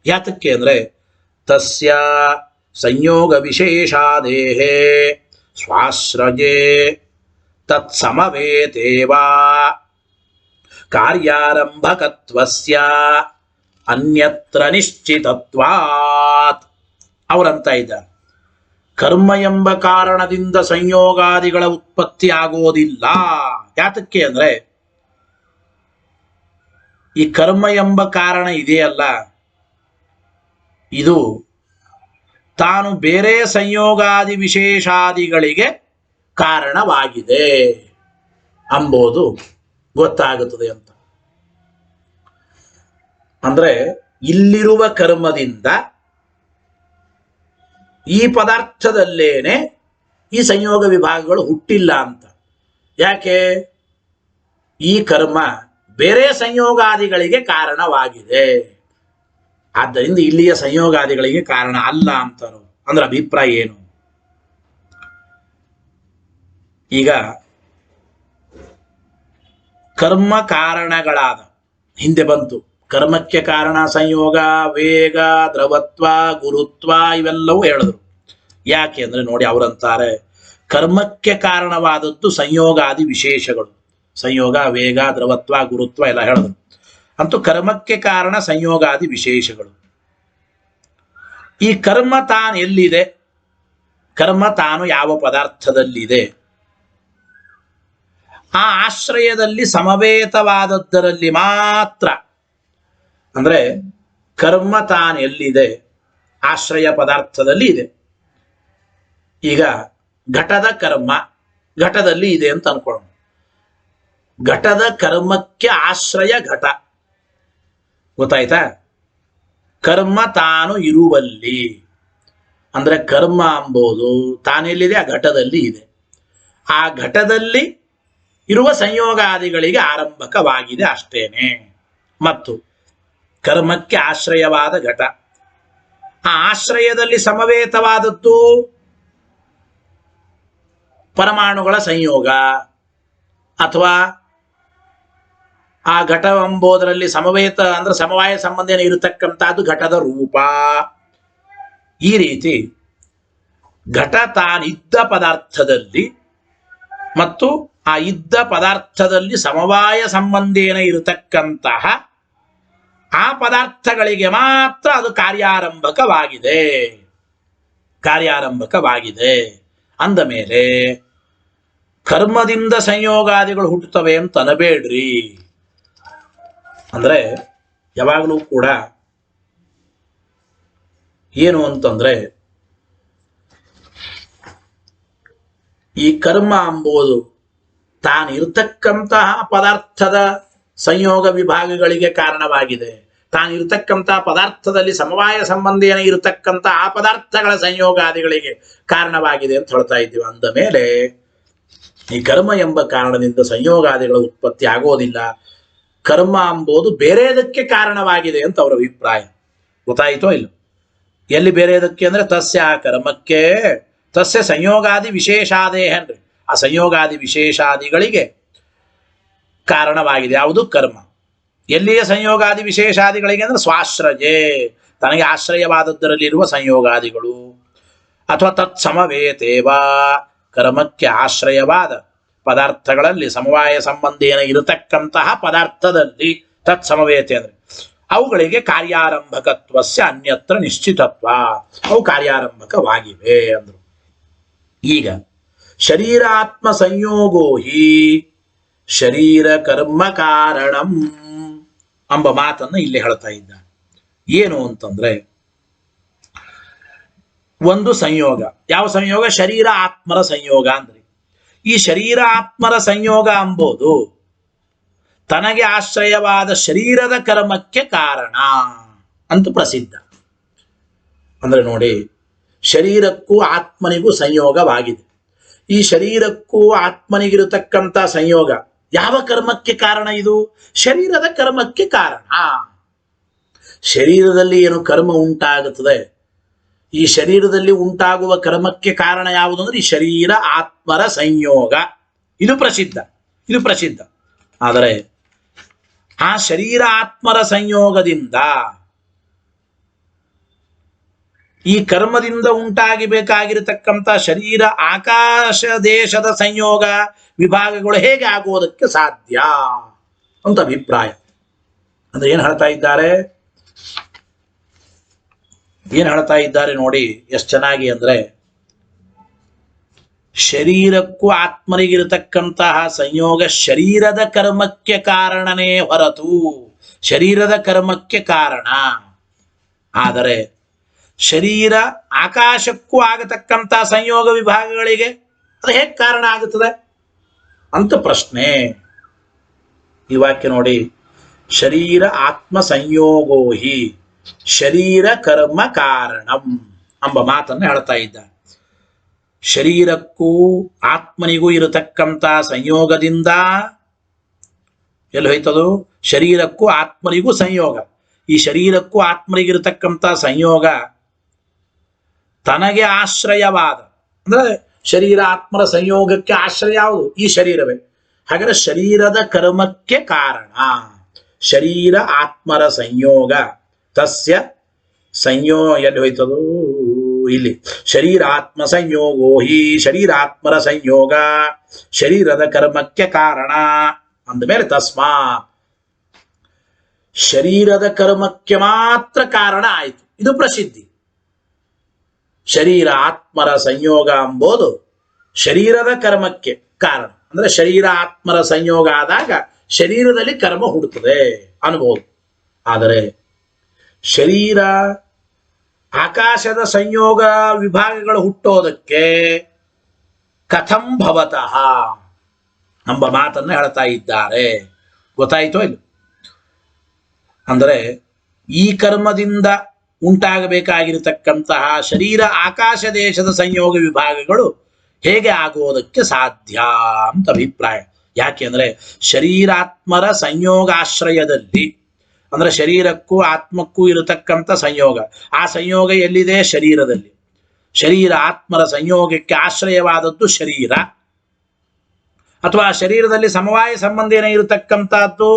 ಯಾತಕ್ಕೆ ಅಂದ್ರೆ ತಸ್ಯ ಸಂಯೋಗ ವಿಶೇಷಾದೇಹೇ ಸ್ವಾಶ್ರಯೇ ತತ್ಸಮವೇತೇವಾ ಕಾರ್ಯಾರಂಭಕತ್ವಸ್ಯ ಅನ್ಯತ್ರ ನಿಶ್ಚಿತತ್ವಾತ್. ಅವರಂತ ಇದ್ದಾರೆ, ಕರ್ಮ ಎಂಬ ಕಾರಣದಿಂದ ಸಂಯೋಗಾದಿಗಳ ಉತ್ಪತ್ತಿ ಆಗೋದಿಲ್ಲ. ಯಾತಕ್ಕೆ ಅಂದ್ರೆ ಈ ಕರ್ಮ ಎಂಬ ಕಾರಣ ಇದೆಯಲ್ಲ, ಇದು ತಾನು ಬೇರೆ ಸಂಯೋಗಾದಿ ವಿಶೇಷಾದಿಗಳಿಗೆ ಕಾರಣವಾಗಿದೆ ಅಂಬೋದು ಗೊತ್ತಾಗುತ್ತದೆ ಅಂತ. ಅಂದ್ರೆ ಇಲ್ಲಿರುವ ಕರ್ಮದಿಂದ ಈ ಪದಾರ್ಥದಲ್ಲೇನೆ ಈ ಸಂಯೋಗ ವಿಭಾಗಗಳು ಹುಟ್ಟಿಲ್ಲ ಅಂತ. ಯಾಕೆ? ಈ ಕರ್ಮ ಬೇರೆ ಸಂಯೋಗಾದಿಗಳಿಗೆ ಕಾರಣವಾಗಿದೆ, ಆದ್ದರಿಂದ ಇಲ್ಲಿಯ ಸಂಯೋಗಾದಿಗಳಿಗೆ ಕಾರಣ ಅಲ್ಲ ಅಂತಾರೋ. ಅಂದ್ರೆ ಅಭಿಪ್ರಾಯ ಏನು? ಈಗ ಕರ್ಮ ಕಾರಣಗಳಾದ, ಹಿಂದೆ ಬಂತು, ಕರ್ಮಕ್ಕೆ ಕಾರಣ ಸಂಯೋಗ, ವೇಗ, ದ್ರವತ್ವ, ಗುರುತ್ವ ಇವೆಲ್ಲವೂ ಹೇಳಿದ್ರು. ಯಾಕೆ ಅಂದ್ರೆ ನೋಡಿ, ಅವರಂತಾರೆ ಕರ್ಮಕ್ಕೆ ಕಾರಣವಾದದ್ದು ಸಂಯೋಗಾದಿ ವಿಶೇಷಗಳು. ಸಂಯೋಗ, ವೇಗ, ದ್ರವತ್ವ, ಗುರುತ್ವ ಎಲ್ಲ ಹೇಳಿದ್ರು. ಅಂತೂ ಕರ್ಮಕ್ಕೆ ಕಾರಣ ಸಂಯೋಗಾದಿ ವಿಶೇಷಗಳು. ಈ ಕರ್ಮ ತಾನು ಎಲ್ಲಿದೆ? ಕರ್ಮ ತಾನು ಯಾವ ಪದಾರ್ಥದಲ್ಲಿದೆ? ಆ ಆಶ್ರಯದಲ್ಲಿ ಸಮವೇತವಾದದ್ದರಲ್ಲಿ ಮಾತ್ರ. ಅಂದ್ರೆ ಕರ್ಮ ತಾನು ಎಲ್ಲಿದೆ? ಆಶ್ರಯ ಪದಾರ್ಥದಲ್ಲಿ ಇದೆ. ಈಗ ಘಟದ ಕರ್ಮ ಘಟದಲ್ಲಿ ಇದೆ ಅಂತ ಅನ್ಕೊಳ್ಳೋಣ. ಘಟದ ಕರ್ಮಕ್ಕೆ ಆಶ್ರಯ ಘಟ. ಗೊತ್ತಾಯ್ತಾ? ಕರ್ಮ ತಾನು ಇರುವಲ್ಲಿ ಅಂದ್ರೆ ಕರ್ಮ ಎಂಬುದು ತಾನೆಲ್ಲಿದೆ, ಆ ಘಟದಲ್ಲಿ ಇದೆ. ಆ ಘಟದಲ್ಲಿ ಇರುವ ಸಂಯೋಗಾದಿಗಳಿಗೆ ಆರಂಭಕವಾಗಿದೆ ಅಷ್ಟೇನೆ. ಮತ್ತು ಕರ್ಮಕ್ಕೆ ಆಶ್ರಯವಾದ ಘಟ, ಆ ಆಶ್ರಯದಲ್ಲಿ ಸಮವೇತವಾದದ್ದು ಪರಮಾಣುಗಳ ಸಂಯೋಗ, ಅಥವಾ ಆ ಘಟ ಎಂಬುದರಲ್ಲಿ ಸಮವೇತ ಅಂದ್ರೆ ಸಮವಾಯ ಸಂಬಂಧನ ಇರತಕ್ಕಂಥದ್ದು ಘಟದ ರೂಪ. ಈ ರೀತಿ ಘಟ ತಾನಿದ್ದ ಪದಾರ್ಥದಲ್ಲಿ ಮತ್ತು ಆ ಇದ್ದ ಪದಾರ್ಥದಲ್ಲಿ ಸಮವಾಯ ಸಂಬಂಧೇನ ಇರತಕ್ಕಂತಹ ಆ ಪದಾರ್ಥಗಳಿಗೆ ಮಾತ್ರ ಅದು ಕಾರ್ಯಾರಂಭಕವಾಗಿದೆ ಅಂದ ಮೇಲೆ ಕರ್ಮದಿಂದ ಸಂಯೋಗಾದಿಗಳು ಹುಟ್ಟುತ್ತವೆ ಅಂತ ಅನಬೇಡ್ರಿ. ಅಂದ್ರೆ ಯಾವಾಗಲೂ ಕೂಡ ಏನು ಅಂತಂದ್ರೆ, ಈ ಕರ್ಮ ಎಂಬುದು ತಾನಿರ್ತಕ್ಕಂತಹ ಪದಾರ್ಥದ ಸಂಯೋಗ ವಿಭಾಗಗಳಿಗೆ ಕಾರಣವಾಗಿದೆ. ತಾನಿರ್ತಕ್ಕಂತಹ ಪದಾರ್ಥದಲ್ಲಿ ಸಮವಾಯ ಸಂಬಂಧೇನ ಇರತಕ್ಕಂಥ ಆ ಪದಾರ್ಥಗಳ ಸಂಯೋಗಾದಿಗಳಿಗೆ ಕಾರಣವಾಗಿದೆ ಅಂತ ಹೇಳ್ತಾ ಇದ್ದೀವಿ. ಅಂದ ಮೇಲೆ ಈ ಕರ್ಮ ಎಂಬ ಕಾರಣದಿಂದ ಸಂಯೋಗಾದಿಗಳ ಉತ್ಪತ್ತಿ ಆಗೋದಿಲ್ಲ. ಕರ್ಮ ಎಂಬುದು ಬೇರೆದಕ್ಕೆ ಕಾರಣವಾಗಿದೆ ಅಂತ ಅವರ ಅಭಿಪ್ರಾಯ. ಗೊತ್ತಾಯಿತೋ ಇಲ್ಲ? ಎಲ್ಲಿ ಬೇರೆದಕ್ಕೆ ಅಂದ್ರೆ ತಸ್ಯ ಕರ್ಮಕ್ಕೆ ತಸ್ಯ ಸಂಯೋಗಾದಿ ವಿಶೇಷಾದೇಹನ್ರಿ, ಆ ಸಂಯೋಗಾದಿ ವಿಶೇಷಾದಿಗಳಿಗೆ ಕಾರಣವಾಗಿದೆ ಯಾವುದು? ಕರ್ಮ. ಎಲ್ಲಿಯ ಸಂಯೋಗಾದಿ ವಿಶೇಷಾದಿಗಳಿಗೆ ಅಂದ್ರೆ ಸ್ವಾಶ್ರಯೇ, ತನಗೆ ಆಶ್ರಯವಾದದ್ದರಲ್ಲಿರುವ ಸಂಯೋಗಾದಿಗಳು. ಅಥವಾ ತತ್ಸಮವೇತೇವ, ಕರ್ಮಕ್ಕೆ ಆಶ್ರಯವಾದ ಪದಾರ್ಥಗಳಲ್ಲಿ ಸಮವಾಯ ಸಂಬಂಧೇನ ಇರತಕ್ಕಂತಹ ಪದಾರ್ಥದಲ್ಲಿ ತತ್ಸಮವೇತೆ ಅಂದ್ರೆ ಅವುಗಳಿಗೆ ಕಾರ್ಯಾರಂಭಕತ್ವಸ್ಯ ಅನ್ಯತ್ರ ನಿಶ್ಚಿತತ್ವ, ಅವು ಕಾರ್ಯಾರಂಭಕವಾಗಿವೆ ಅಂದ್ರು. ಈಗ ಶರೀರಾತ್ಮ ಸಂಯೋಗೋ ಹಿ ಶರೀರ ಕರ್ಮ ಕಾರಣಂ ಎಂಬ ಮಾತನ್ನು ಇಲ್ಲಿ ಹೇಳ್ತಾ ಇದ್ದಾನೆ. ಏನು ಅಂತಂದ್ರೆ, ಒಂದು ಸಂಯೋಗ, ಯಾವ ಸಂಯೋಗ? ಶರೀರ ಆತ್ಮರ ಸಂಯೋಗ ಅಂದ್ರೆ ಈ ಶರೀರ ಆತ್ಮರ ಸಂಯೋಗ ಎಂಬುದು ತನಗೆ ಆಶ್ರಯವಾದ ಶರೀರದ ಕರ್ಮಕ್ಕೆ ಕಾರಣ ಅಂತ ಪ್ರಸಿದ್ಧ. ಅಂದ್ರೆ ನೋಡಿ, ಶರೀರಕ್ಕೂ ಆತ್ಮನಿಗೂ ಸಂಯೋಗವಾಗಿದೆ. ಈ ಶರೀರಕ್ಕೂ ಆತ್ಮನಿಗಿರತಕ್ಕಂಥ ಸಂಯೋಗ ಯಾವ ಕರ್ಮಕ್ಕೆ ಕಾರಣ? ಇದು ಶರೀರದ ಕರ್ಮಕ್ಕೆ ಕಾರಣ. ಶರೀರದಲ್ಲಿ ಏನು ಕರ್ಮ ಉಂಟಾಗುತ್ತದೆ, ಈ ಶರೀರದಲ್ಲಿ ಉಂಟಾಗುವ ಕರ್ಮಕ್ಕೆ ಕಾರಣ ಯಾವುದು ಅಂದ್ರೆ ಈ ಶರೀರ ಆತ್ಮರ ಸಂಯೋಗ. ಇದು ಪ್ರಸಿದ್ಧ. ಆದರೆ ಆ ಶರೀರ ಆತ್ಮರ ಸಂಯೋಗದಿಂದ ಈ ಕರ್ಮದಿಂದ ಉಂಟಾಗಿ ಬೇಕಾಗಿರತಕ್ಕಂಥ ಶರೀರ ಆಕಾಶ ದೇಶದ ಸಂಯೋಗ ವಿಭಾಗಗಳು ಹೇಗೆ ಆಗುವುದಕ್ಕೆ ಸಾಧ್ಯ ಅಂತ ಅಭಿಪ್ರಾಯ. ಅಂದ್ರೆ ಏನ್ ಹೇಳ್ತಾ ಇದ್ದಾರೆ ನೋಡಿ ಎಷ್ಟು ಚೆನ್ನಾಗಿ. ಅಂದ್ರೆ ಶರೀರಕ್ಕೂ ಆತ್ಮನಿಗಿರತಕ್ಕಂತಹ ಸಂಯೋಗ ಶರೀರದ ಕರ್ಮಕ್ಕೆ ಕಾರಣನೇ ಹೊರತು ಶರೀರದ ಕರ್ಮಕ್ಕೆ ಕಾರಣ. ಆದರೆ ಶರೀರ ಆಕಾಶಕ್ಕೂ ಆಗತಕ್ಕಂಥ ಸಂಯೋಗ ವಿಭಾಗಗಳಿಗೆ ಅದು ಹೇಗೆ ಕಾರಣ ಆಗುತ್ತದೆ ಅಂತ ಪ್ರಶ್ನೆ. ಈ ವಾಕ್ಯ ನೋಡಿ, ಶರೀರ ಆತ್ಮ ಸಂಯೋಗೋ ಹಿ ಶರೀರ ಕರ್ಮ ಕಾರಣಂ ಎಂಬ ಮಾತನ್ನು ಹೇಳ್ತಾ ಇದ್ದ. ಶರೀರಕ್ಕೂ ಆತ್ಮನಿಗೂ ಇರತಕ್ಕಂಥ ಸಂಯೋಗದಿಂದ ಎಲ್ಲಿ ಹೋಯ್ತದು? ಶರೀರಕ್ಕೂ ಆತ್ಮನಿಗೂ ಸಂಯೋಗ. ಈ ಶರೀರಕ್ಕೂ ಆತ್ಮನಿಗಿರತಕ್ಕಂಥ ಸಂಯೋಗ ತನಗೆ ಆಶ್ರಯವಾದ, ಅಂದ್ರೆ ಶರೀರ ಆತ್ಮರ ಸಂಯೋಗಕ್ಕೆ ಆಶ್ರಯ ಯಾವುದು? ಈ ಶರೀರವೇ. ಹಾಗಾದ್ರೆ ಶರೀರದ ಕರ್ಮಕ್ಕೆ ಕಾರಣ ಶರೀರ ಆತ್ಮರ ಸಂಯೋಗ. ತಸ್ಯ ಎಲ್ಲಿ ಹೋಯ್ತದು? ಇಲ್ಲಿ ಶರೀರಾತ್ಮ ಸಂಯೋಗೋ ಹಿ ಶರೀರಾತ್ಮರ ಸಂಯೋಗ ಶರೀರದ ಕರ್ಮಕ್ಕೆ ಕಾರಣ ಅಂದಮೇಲೆ ತಸ್ಮಾ ಶರೀರದ ಕರ್ಮಕ್ಕೆ ಮಾತ್ರ ಕಾರಣ ಆಯಿತು. ಇದು ಪ್ರಸಿದ್ಧಿ. ಶರೀರ ಆತ್ಮರ ಸಂಯೋಗ ಎಂಬುದು ಶರೀರದ ಕರ್ಮಕ್ಕೆ ಕಾರಣ. ಅಂದ್ರೆ ಶರೀರ ಆತ್ಮರ ಸಂಯೋಗ ಆದಾಗ ಶರೀರದಲ್ಲಿ ಕರ್ಮ ಹುಡುತ್ತದೆ ಅನ್ಬೋದು. ಆದರೆ ಶರೀರ ಆಕಾಶದ ಸಂಯೋಗ ವಿಭಾಗಗಳು ಹುಟ್ಟೋದಕ್ಕೆ ಕಥಂ ಭವತಃ ಎಂಬ ಮಾತನ್ನು ಹೇಳ್ತಾ ಇದ್ದಾರೆ. ಗೊತ್ತಾಯಿತೋ ಇಲ್ಲ? ಅಂದರೆ ಈ ಕರ್ಮದಿಂದ ಉಂಟಾಗಬೇಕಾಗಿರತಕ್ಕಂತಹ ಶರೀರ ಆಕಾಶ ದೇಶದ ಸಂಯೋಗ ವಿಭಾಗಗಳು ಹೇಗೆ ಆಗುವುದಕ್ಕೆ ಸಾಧ್ಯ ಅಂತ ಅಭಿಪ್ರಾಯ. ಯಾಕೆಂದ್ರೆ ಶರೀರಾತ್ಮರ ಸಂಯೋಗಾಶ್ರಯದಲ್ಲಿ, ಅಂದ್ರೆ ಶರೀರಕ್ಕೂ ಆತ್ಮಕ್ಕೂ ಇರತಕ್ಕಂಥ ಸಂಯೋಗ, ಆ ಸಂಯೋಗ ಎಲ್ಲಿದೆ? ಶರೀರದಲ್ಲಿ. ಶರೀರ ಆತ್ಮರ ಸಂಯೋಗಕ್ಕೆ ಆಶ್ರಯವಾದದ್ದು ಶರೀರ, ಅಥವಾ ಶರೀರದಲ್ಲಿ ಸಮವಾಯ ಸಂಬಂಧೇನ ಇರತಕ್ಕಂಥದ್ದು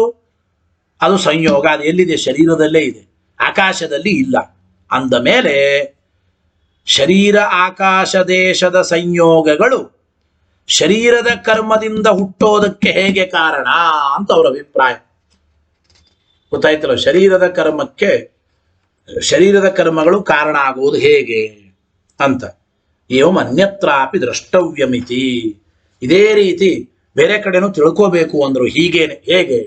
ಅದು ಸಂಯೋಗ. ಅದು ಎಲ್ಲಿದೆ? ಶರೀರದಲ್ಲೇ ಇದೆ, ಆಕಾಶದಲ್ಲಿ ಇಲ್ಲ. ಅಂದ ಮೇಲೆ ಶರೀರ ಆಕಾಶ ದೇಶದ ಸಂಯೋಗಗಳು ಶರೀರದ ಕರ್ಮದಿಂದ ಹುಟ್ಟೋದಕ್ಕೆ ಹೇಗೆ ಕಾರಣ ಅಂತ ಅವರ ಅಭಿಪ್ರಾಯ. ಗೊತ್ತಾಯ್ತಲ್ಲ, ಶರೀರದ ಕರ್ಮಗಳು ಕಾರಣ ಆಗುವುದು ಹೇಗೆ ಅಂತ. ಏವಂ ಅನ್ಯತ್ರಾಪಿ ದ್ರಷ್ಟವ್ಯಮಿತಿ, ಇದೇ ರೀತಿ ಬೇರೆ ಕಡೆನೂ ತಿಳ್ಕೋಬೇಕು ಅಂದ್ರು. ಹೇಗೆ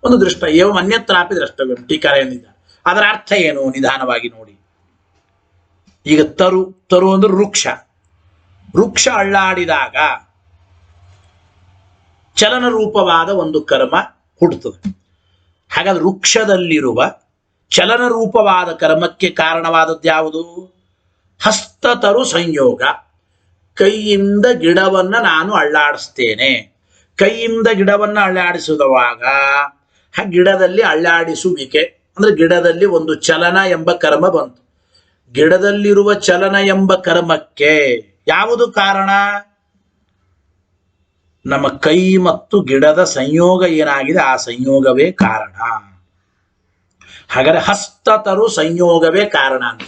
ಒಂದು ದೃಷ್ಟ. ಏವಂ ಅನ್ಯತ್ರಾಪಿ ದ್ರಷ್ಟವ್ಯಂ, ಟೀಕಾರೆಯಿಂದ ಅದರ ಅರ್ಥ ಏನು ನಿಧಾನವಾಗಿ ನೋಡಿ. ಈಗ ತರು ಅಂದ್ರೆ ವೃಕ್ಷ ಅಳ್ಳಾಡಿದಾಗ ಚಲನ ರೂಪವಾದ ಒಂದು ಕರ್ಮ ಹುಟ್ಟುತ್ತದೆ. ಹಾಗಾದ್ರೆ ವೃಕ್ಷದಲ್ಲಿರುವ ಚಲನ ರೂಪವಾದ ಕರ್ಮಕ್ಕೆ ಕಾರಣವಾದದ್ದು ಯಾವುದು? ಹಸ್ತತರು ಸಂಯೋಗ. ಕೈಯಿಂದ ಗಿಡವನ್ನ ನಾನು ಅಳ್ಳಾಡಿಸ್ತೇನೆ. ಕೈಯಿಂದ ಗಿಡವನ್ನ ಅಳ್ಳಾಡಿಸುವಾಗ ಆ ಗಿಡದಲ್ಲಿ ಅಳ್ಳಾಡಿಸುವಿಕೆ ಅಂದ್ರೆ ಗಿಡದಲ್ಲಿ ಒಂದು ಚಲನ ಎಂಬ ಕರ್ಮ ಬಂತು. ಗಿಡದಲ್ಲಿರುವ ಚಲನ ಎಂಬ ಕರ್ಮಕ್ಕೆ ಯಾವುದು ಕಾರಣ? ನಮ್ಮ ಕೈ ಮತ್ತು ಗಿಡದ ಸಂಯೋಗ ಏನಾಗಿದೆ ಆ ಸಂಯೋಗವೇ ಕಾರಣ. ಹಾಗಾದ್ರೆ ಹಸ್ತತರು ಸಂಯೋಗವೇ ಕಾರಣ ಅಂತ.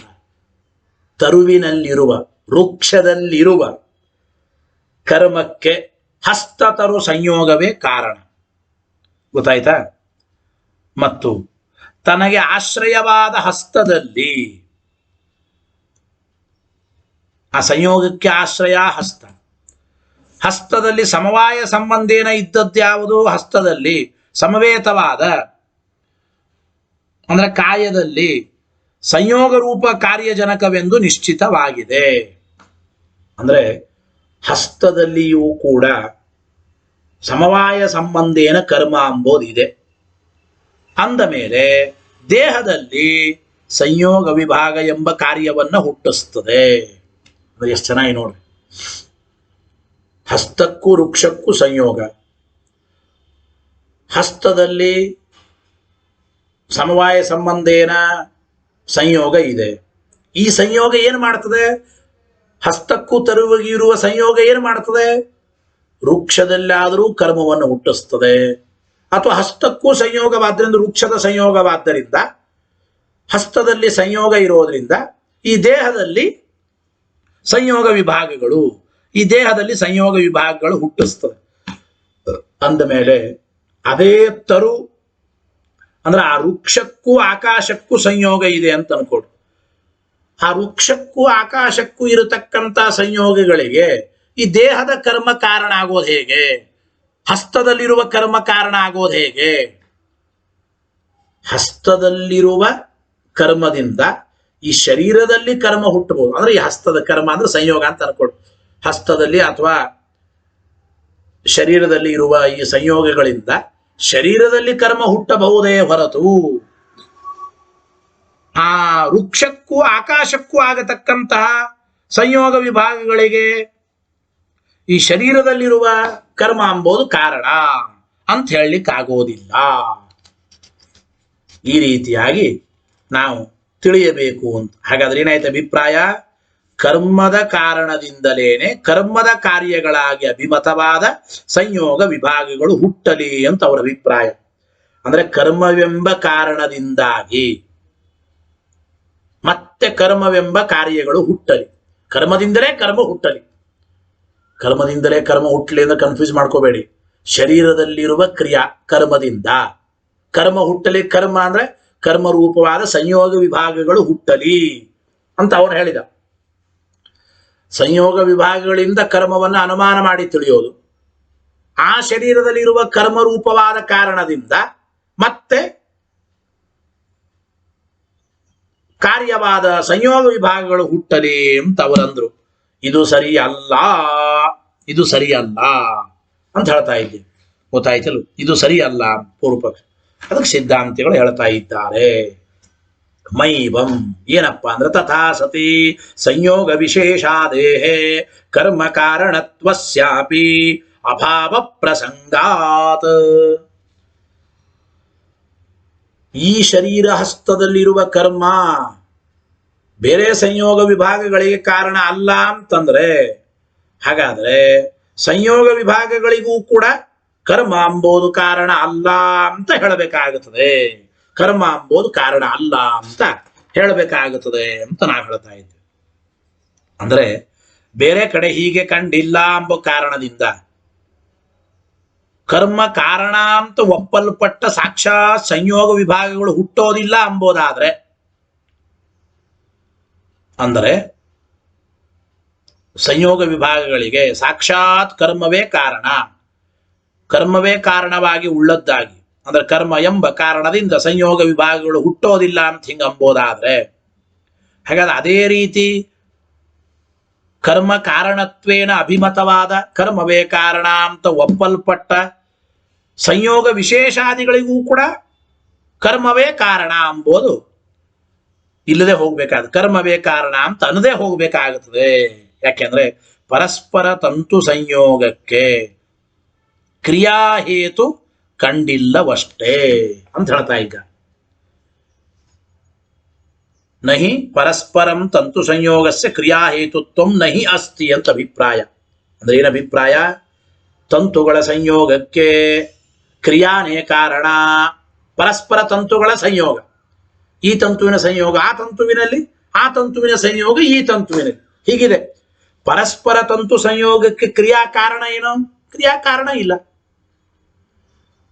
ತರುವಿನಲ್ಲಿರುವ ವೃಕ್ಷದಲ್ಲಿರುವ ಕರ್ಮಕ್ಕೆ ಹಸ್ತತರು ಸಂಯೋಗವೇ ಕಾರಣ. ಗೊತ್ತಾಯ್ತಾ? ಮತ್ತು ತನಗೆ ಆಶ್ರಯವಾದ ಹಸ್ತದಲ್ಲಿ, ಆ ಸಂಯೋಗಕ್ಕೆ ಆಶ್ರಯ ಹಸ್ತದಲ್ಲಿ ಸಮವಾಯ ಸಂಬಂಧೇನ ಇದ್ದದ್ದು ಯಾವುದು? ಹಸ್ತದಲ್ಲಿ ಸಮವೇತವಾದ ಅಂದ್ರೆ ಕಾಯದಲ್ಲಿ ಸಂಯೋಗ ರೂಪ ಕಾರ್ಯಜನಕವೆಂದು ನಿಶ್ಚಿತವಾಗಿದೆ. ಅಂದ್ರೆ ಹಸ್ತದಲ್ಲಿಯೂ ಕೂಡ ಸಮವಾಯ ಸಂಬಂಧೇನ ಕರ್ಮ ಎಂಬುದಿದೆ. ಅಂದ ಮೇಲೆ ದೇಹದಲ್ಲಿ ಸಂಯೋಗ ವಿಭಾಗ ಎಂಬ ಕಾರ್ಯವನ್ನ ಹುಟ್ಟಿಸ್ತದೆ. ಎಷ್ಟು ಚೆನ್ನಾಗಿ ನೋಡ್ರಿ. ಹಸ್ತಕ್ಕೂ ವೃಕ್ಷಕ್ಕೂ ಸಂಯೋಗ, ಹಸ್ತದಲ್ಲಿ ಸಮವಾಯ ಸಂಬಂಧೇನ ಸಂಯೋಗ ಇದೆ. ಈ ಸಂಯೋಗ ಏನು ಮಾಡ್ತದೆ? ಹಸ್ತಕ್ಕೂ ತರುವಿಗೆ ಇರುವ ಸಂಯೋಗ ಏನು ಮಾಡ್ತದೆ? ವೃಕ್ಷದಲ್ಲಾದರೂ ಕರ್ಮವನ್ನು ಹುಟ್ಟಿಸ್ತದೆ. ಅಥವಾ ಹಸ್ತಕ್ಕೂ ಸಂಯೋಗವಾದ್ದರಿಂದ, ವೃಕ್ಷದ ಸಂಯೋಗವಾದ್ದರಿಂದ ಹಸ್ತದಲ್ಲಿ ಸಂಯೋಗ ಇರೋದ್ರಿಂದ ಈ ದೇಹದಲ್ಲಿ ಸಂಯೋಗ ವಿಭಾಗಗಳು ಹುಟ್ಟಿಸ್ತದೆ. ಅಂದ ಮೇಲೆ ಅದೇ ತರು ಅಂದ್ರೆ ಆ ವೃಕ್ಷಕ್ಕೂ ಆಕಾಶಕ್ಕೂ ಸಂಯೋಗ ಇದೆ ಅಂತ ಅನ್ಕೊಡು. ಆ ವೃಕ್ಷಕ್ಕೂ ಆಕಾಶಕ್ಕೂ ಇರತಕ್ಕಂಥ ಸಂಯೋಗಗಳಿಗೆ ಈ ದೇಹದ ಕರ್ಮ ಕಾರಣ ಆಗೋದು ಹೇಗೆ? ಹಸ್ತದಲ್ಲಿರುವ ಕರ್ಮ ಕಾರಣ ಆಗೋದು ಹೇಗೆ? ಹಸ್ತದಲ್ಲಿರುವ ಕರ್ಮದಿಂದ ಈ ಶರೀರದಲ್ಲಿ ಕರ್ಮ ಹುಟ್ಟಬಹುದು. ಅಂದ್ರೆ ಈ ಹಸ್ತದ ಕರ್ಮ ಅಂದ್ರೆ ಸಂಯೋಗ ಅಂತ ಅನ್ಕೊಡು. ಹಸ್ತದಲ್ಲಿ ಅಥವಾ ಶರೀರದಲ್ಲಿ ಇರುವ ಈ ಸಂಯೋಗಗಳಿಂದ ಶರೀರದಲ್ಲಿ ಕರ್ಮ ಹುಟ್ಟಬಹುದೇ ಹೊರತು ಆ ವೃಕ್ಷಕ್ಕೂ ಆಕಾಶಕ್ಕೂ ಆಗತಕ್ಕಂತಹ ಸಂಯೋಗ ವಿಭಾಗಗಳಿಗೆ ಈ ಶರೀರದಲ್ಲಿರುವ ಕರ್ಮ ಎಂಬುದು ಕಾರಣ ಅಂತ ಹೇಳಲಿಕ್ಕಾಗೋದಿಲ್ಲ. ಈ ರೀತಿಯಾಗಿ ನಾವು ತಿಳಿಯಬೇಕು ಅಂತ. ಹಾಗಾದ್ರೆ ಏನಾಯ್ತು ಅಭಿಪ್ರಾಯ? ಕರ್ಮದ ಕಾರಣದಿಂದಲೇನೆ ಕರ್ಮದ ಕಾರ್ಯಗಳಾಗಿ ಅಭಿಮತವಾದ ಸಂಯೋಗ ವಿಭಾಗಗಳು ಹುಟ್ಟಲಿ ಅಂತ ಅವರ ಅಭಿಪ್ರಾಯ. ಅಂದ್ರೆ ಕರ್ಮವೆಂಬ ಕಾರಣದಿಂದಾಗಿ ಮತ್ತೆ ಕರ್ಮವೆಂಬ ಕಾರ್ಯಗಳು ಹುಟ್ಟಲಿ. ಕರ್ಮದಿಂದಲೇ ಕರ್ಮ ಹುಟ್ಟಲಿ. ಕರ್ಮದಿಂದಲೇ ಕರ್ಮ ಹುಟ್ಟಲಿ ಅಂತ ಕನ್ಫ್ಯೂಸ್ ಮಾಡ್ಕೋಬೇಡಿ. ಶರೀರದಲ್ಲಿರುವ ಕ್ರಿಯಾ ಕರ್ಮದಿಂದ ಕರ್ಮ ಹುಟ್ಟಲಿ. ಕರ್ಮ ಅಂದ್ರೆ ಕರ್ಮ ರೂಪವಾದ ಸಂಯೋಗ ವಿಭಾಗಗಳು ಹುಟ್ಟಲಿ ಅಂತ ಅವನು ಹೇಳಿದ. ಸಂಯೋಗ ವಿಭಾಗಗಳಿಂದ ಕರ್ಮವನ್ನು ಅನುಮಾನ ಮಾಡಿ ತಿಳಿಯೋದು. ಆ ಶರೀರದಲ್ಲಿರುವ ಕರ್ಮ ರೂಪವಾದ ಕಾರಣದಿಂದ ಮತ್ತೆ ಕಾರ್ಯವಾದ ಸಂಯೋಗ ವಿಭಾಗಗಳು ಹುಟ್ಟಲಿ ಅಂತ ಅವರಂದ್ರು. ಇದು ಸರಿ ಅಲ್ಲ ಅಂತ ಹೇಳ್ತಾ ಇದ್ದೀವಿ. ಗೊತ್ತಾಯ್ತಲ್ಲ? ಇದು ಸರಿ ಅಲ್ಲ ಪೂರ್ವ ಪಕ್ಷ. ಅದಕ್ಕೆ ಸಿದ್ಧಾಂತಿಗಳು ಹೇಳ್ತಾ ಇದ್ದಾರೆ. ಮೈವಂ ಏನಪ್ಪ ಅಂದ್ರೆ ತಥಾ ಸತಿ ಸಂಯೋಗ ವಿಶೇಷಾದೇಹೇ ಕರ್ಮ ಕಾರಣತ್ವಸ್ಯಾಪಿ ಅಭಾವ ಪ್ರಸಂಗಾತ್. ಈ ಶರೀರ ಹಸ್ತದಲ್ಲಿರುವ ಕರ್ಮ ಬೇರೆ ಸಂಯೋಗ ವಿಭಾಗಗಳಿಗೆ ಕಾರಣ ಅಲ್ಲ ಅಂತಂದ್ರೆ, ಹಾಗಾದ್ರೆ ಸಂಯೋಗ ವಿಭಾಗಗಳಿಗೂ ಕೂಡ ಕರ್ಮ ಅಂಬೋದು ಕಾರಣ ಅಲ್ಲ ಅಂತ ಹೇಳಬೇಕಾಗುತ್ತದೆ. ಕರ್ಮ ಅಂಬೋದು ಕಾರಣ ಅಲ್ಲ ಅಂತ ಹೇಳಬೇಕಾಗುತ್ತದೆ ಅಂತ ನಾವು ಹೇಳ್ತಾ ಇದ್ದೇವೆ. ಅಂದ್ರೆ ಬೇರೆ ಕಡೆ ಹೀಗೆ ಕಂಡಿಲ್ಲ ಎಂಬ ಕಾರಣದಿಂದ ಕರ್ಮ ಕಾರಣ ಅಂತ ಒಪ್ಪಲ್ಪಟ್ಟ ಸಾಕ್ಷಾತ್ ಸಂಯೋಗ ವಿಭಾಗಗಳು ಹುಟ್ಟೋದಿಲ್ಲ ಎಂಬುದಾದ್ರೆ, ಅಂದರೆ ಸಂಯೋಗ ವಿಭಾಗಗಳಿಗೆ ಸಾಕ್ಷಾತ್ ಕರ್ಮವೇ ಕಾರಣ, ಕರ್ಮವೇ ಕಾರಣವಾಗಿ ಉಳ್ಳದ್ದಾಗಿ, ಅಂದ್ರೆ ಕರ್ಮ ಎಂಬ ಕಾರಣದಿಂದ ಸಂಯೋಗ ವಿಭಾಗಗಳು ಹುಟ್ಟೋದಿಲ್ಲ ಅಂತ ಹಿಂಗ ಅಂಬೋದಾದ್ರೆ, ಹಾಗಾದ್ರೆ ಅದೇ ರೀತಿ ಕರ್ಮ ಕಾರಣತ್ವೇನ ಅಭಿಮತವಾದ ಕರ್ಮವೇ ಕಾರಣ ಅಂತ ಒಪ್ಪಲ್ಪಟ್ಟ ಸಂಯೋಗ ವಿಶೇಷಾದಿಗಳಿಗೂ ಕೂಡ ಕರ್ಮವೇ ಕಾರಣ ಎಂಬುದು ಇಲ್ಲದೆ ಹೋಗ್ಬೇಕಾದ, ಕರ್ಮವೇ ಕಾರಣ ಅಂತ ಅನ್ನದೇ ಹೋಗ್ಬೇಕಾಗುತ್ತದೆ. ಯಾಕೆಂದ್ರೆ ಪರಸ್ಪರ ತಂತು ಸಂಯೋಗಕ್ಕೆ ಕ್ರಿಯಾಹೇತು ಕಂಡಿಲ್ಲವಷ್ಟೇ ಅಂತ ಹೇಳ್ತಾ ಈಗ. ನಹಿ ಪರಸ್ಪರಂ ತಂತು ಸಂಯೋಗಸ್ಯ ಕ್ರಿಯಾಹೇತುತ್ವಂ ನಹಿ ಅಸ್ತಿ ಅಂತ ಅಭಿಪ್ರಾಯ. ಅಂದ್ರೆ ಏನು ಅಭಿಪ್ರಾಯ? ತಂತುಗಳ ಸಂಯೋಗಕ್ಕೆ ಕ್ರಿಯಾನೇ ಕಾರಣ, ಪರಸ್ಪರ ತಂತುಗಳ ಸಂಯೋಗ, ಈ ತಂತುವಿನ ಸಂಯೋಗ ಆ ತಂತುವಿನಲ್ಲಿ, ಆ ತಂತುವಿನ ಸಂಯೋಗ ಈ ತಂತುವಿನಲ್ಲಿ, ಹೀಗಿದೆ. ಪರಸ್ಪರ ತಂತು ಸಂಯೋಗಕ್ಕೆ ಕ್ರಿಯಾ ಕಾರಣ ಏನು? ಕ್ರಿಯಾ ಕಾರಣ ಇಲ್ಲ.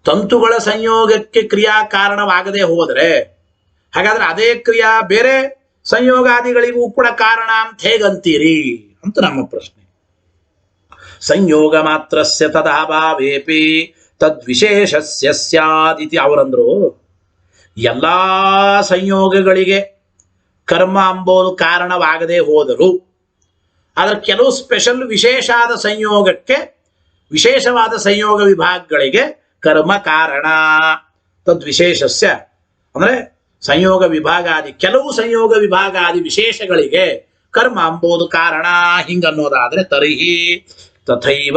ತಂತುಗಳ ಸಂಯೋಗಕ್ಕೆ ಕ್ರಿಯಾ ಕಾರಣವಾಗದೆ ಹೋದರೆ ಹಾಗಾದ್ರೆ ಅದೇ ಕ್ರಿಯಾ ಬೇರೆ ಸಂಯೋಗಾದಿಗಳಿಗೂ ಕೂಡ ಕಾರಣ ಅಂತ ಹೇಗಂತೀರಿ ಅಂತ ನಮ್ಮ ಪ್ರಶ್ನೆ. ಸಂಯೋಗ ಮಾತ್ರಸ್ಯ ತದಭಾವೇಪಿ ತದ್ವಿಶೇಷಸ್ಯ ಸ್ಯಾದಿತಿ ಅವರಂದ್ರು. ಎಲ್ಲಾ ಸಂಯೋಗಗಳಿಗೆ ಕರ್ಮ ಅಂಬೋದು ಕಾರಣವಾಗದೆ ಹೋದರು, ಆದರೆ ಕೆಲವು ಸ್ಪೆಷಲ್ ವಿಶೇಷವಾದ ಸಂಯೋಗಕ್ಕೆ, ವಿಶೇಷವಾದ ಸಂಯೋಗ ವಿಭಾಗಗಳಿಗೆ ಕರ್ಮ ಕಾರಣ. ತದ್ವಿಶೇಷಸ್ಯ ಅಂದ್ರೆ ಸಂಯೋಗ ವಿಭಾಗಾದಿ, ಕೆಲವು ಸಂಯೋಗ ವಿಭಾಗಾದಿ ವಿಶೇಷಗಳಿಗೆ ಕರ್ಮ ಅಂಬೋದು ಕಾರಣ ಹಿಂಗನ್ನೋದಾದ್ರೆ ತರ್ಹಿ ತಥೈವ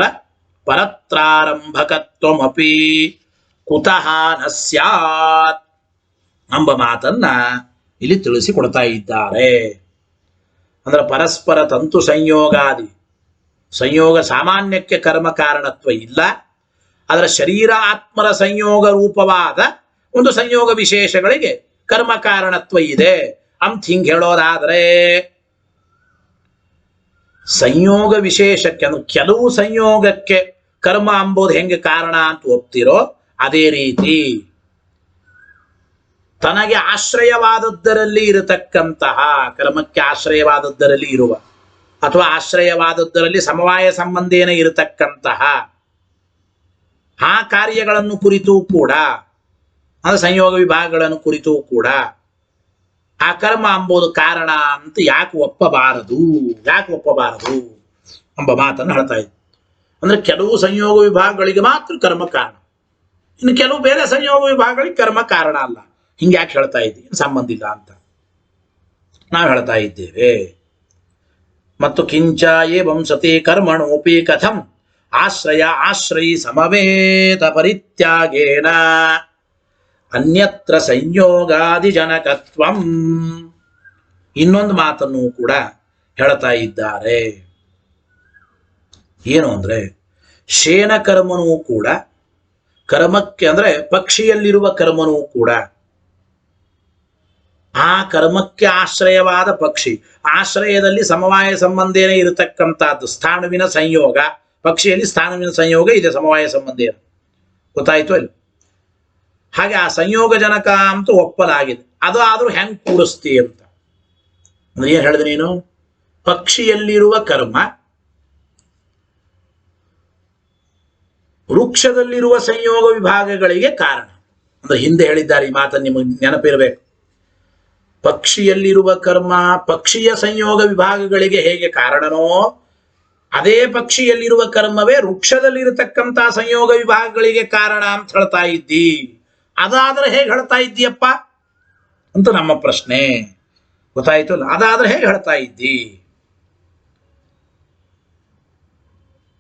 ಪರತ್ರಾರಂಭಕತ್ವಮಪಿ ಕುತಃ ನ ಸ್ಯಾತ್ ಎಂಬ ಮಾತನ್ನ ಇಲ್ಲಿ ತಿಳಿಸಿಕೊಡ್ತಾ ಇದ್ದಾರೆ. ಅಂದ್ರೆ ಪರಸ್ಪರ ತಂತು ಸಂಯೋಗಾದಿ ಸಂಯೋಗ ಸಾಮಾನ್ಯಕ್ಕೆ ಕರ್ಮ ಕಾರಣತ್ವ ಇಲ್ಲ, ಅದರ ಶರೀರ ಆತ್ಮರ ಸಂಯೋಗ ರೂಪವಾದ ಒಂದು ಸಂಯೋಗ ವಿಶೇಷಗಳಿಗೆ ಕರ್ಮ ಕಾರಣತ್ವ ಇದೆ ಅಂತ ಹಿಂಗೆ ಹೇಳೋದಾದ್ರೆ, ಸಂಯೋಗ ವಿಶೇಷಕ್ಕೆ ಅಂದ್ರೆ ಕೆಲವು ಸಂಯೋಗಕ್ಕೆ ಕರ್ಮ ಅಂಬೋದು ಹೆಂಗೆ ಕಾರಣ ಅಂತ ಒಪ್ತಿರೋ ಅದೇ ರೀತಿ ತನಗೆ ಆಶ್ರಯವಾದದ್ದರಲ್ಲಿ ಇರತಕ್ಕಂತಹ, ಕರ್ಮಕ್ಕೆ ಆಶ್ರಯವಾದದ್ದರಲ್ಲಿ ಇರುವ ಅಥವಾ ಆಶ್ರಯವಾದದ್ದರಲ್ಲಿ ಸಮವಾಯ ಸಂಬಂಧೇನ ಇರತಕ್ಕಂತಹ ಆ ಕಾರ್ಯಗಳನ್ನು ಕುರಿತು ಕೂಡ, ಅಂದ್ರೆ ಸಂಯೋಗ ವಿಭಾಗಗಳನ್ನು ಕುರಿತು ಕೂಡ ಆ ಕರ್ಮ ಅಂಬೋದು ಕಾರಣ ಅಂತ ಯಾಕೆ ಒಪ್ಪಬಾರದು ಎಂಬ ಮಾತನ್ನು ಹೇಳ್ತಾ ಇದ್ದೆ. ಅಂದ್ರೆ ಕೆಲವು ಸಂಯೋಗ ವಿಭಾಗಗಳಿಗೆ ಮಾತ್ರ ಕರ್ಮ ಕಾರಣ, ಇನ್ನು ಕೆಲವು ಬೇರೆ ಸಂಯೋಗ ವಿಭಾಗಗಳಿಗೆ ಕರ್ಮ ಕಾರಣ ಅಲ್ಲ. ಹಿಂಗೆ ಯಾಕೆ ಹೇಳ್ತಾ ಇದ್ದೀವಿ? ಸಂಬಂಧ ಇಲ್ಲ ಅಂತ ನಾವು ಹೇಳ್ತಾ ಇದ್ದೇವೆ. ಮತ್ತು ಕಿಂಚ ಏವಂ ಸತಿ ಕರ್ಮಣೋಪಿ ಕಥಂ ಆಶ್ರಯ ಆಶ್ರಯಿ ಸಮವೇತ ಪರಿತ್ಯಾಗೇನ ಅನ್ಯತ್ರ ಸಂಯೋಗಾದಿ ಜನಕತ್ವಂ. ಇನ್ನೊಂದು ಮಾತನ್ನು ಕೂಡ ಹೇಳ್ತಾ ಇದ್ದಾರೆ. ಏನು ಅಂದ್ರೆ ಶೇನ ಕರ್ಮನೂ ಕೂಡ ಕರ್ಮಕ್ಕೆ, ಅಂದ್ರೆ ಪಕ್ಷಿಯಲ್ಲಿರುವ ಕರ್ಮನೂ ಕೂಡ ಆ ಕರ್ಮಕ್ಕೆ ಆಶ್ರಯವಾದ ಪಕ್ಷಿ, ಆಶ್ರಯದಲ್ಲಿ ಸಮವಾಯ ಸಂಬಂಧೇನ ಇರತಕ್ಕಂಥದ್ದು ಸ್ಥಾನವಿನ ಸಂಯೋಗ, ಪಕ್ಷಿಯಲ್ಲಿ ಸ್ಥಾನವಿನ ಸಂಯೋಗ ಇದೆ, ಸಮವಾಯ ಸಂಬಂಧೇನ, ಗೊತ್ತಾಯ್ತು ಅಲ್ಲಿ. ಹಾಗೆ ಆ ಸಂಯೋಗ ಜನಕ ಅಂತ ಒಪ್ಪಲಾಗಿದೆ. ಅದು ಆದ್ರೂ ಹೆಂಗ್ ಕೂಡಿಸ್ತಿ ಅಂತ ಅಂದ್ರೆ ಏನ್ ಹೇಳಿದೆ ನೀನು? ಪಕ್ಷಿಯಲ್ಲಿರುವ ಕರ್ಮ ವೃಕ್ಷದಲ್ಲಿರುವ ಸಂಯೋಗ ವಿಭಾಗಗಳಿಗೆ ಕಾರಣ. ಅಂದ್ರೆ ಹಿಂದೆ ಹೇಳಿದ್ದಾರೆ, ಈ ಮಾತನ್ನು ನಿಮಗೆ ನೆನಪಿರಬೇಕು. ಪಕ್ಷಿಯಲ್ಲಿರುವ ಕರ್ಮ ಪಕ್ಷಿಯ ಸಂಯೋಗ ವಿಭಾಗಗಳಿಗೆ ಹೇಗೆ ಕಾರಣನೋ, ಅದೇ ಪಕ್ಷಿಯಲ್ಲಿರುವ ಕರ್ಮವೇ ವೃಕ್ಷದಲ್ಲಿರತಕ್ಕಂತಹ ಸಂಯೋಗ ವಿಭಾಗಗಳಿಗೆ ಕಾರಣ ಅಂತ ಹೇಳ್ತಾ ಇದ್ದಿ. ಅದಾದ್ರೆ ಹೇಗೆ ಹೇಳ್ತಾ ಇದ್ದೀಯಪ್ಪ ಅಂತ ನಮ್ಮ ಪ್ರಶ್ನೆ. ಗೊತ್ತಾಯ್ತು ಅಲ್ಲ? ಅದಾದ್ರೆ ಹೇಗೆ ಹೇಳ್ತಾ ಇದ್ದಿ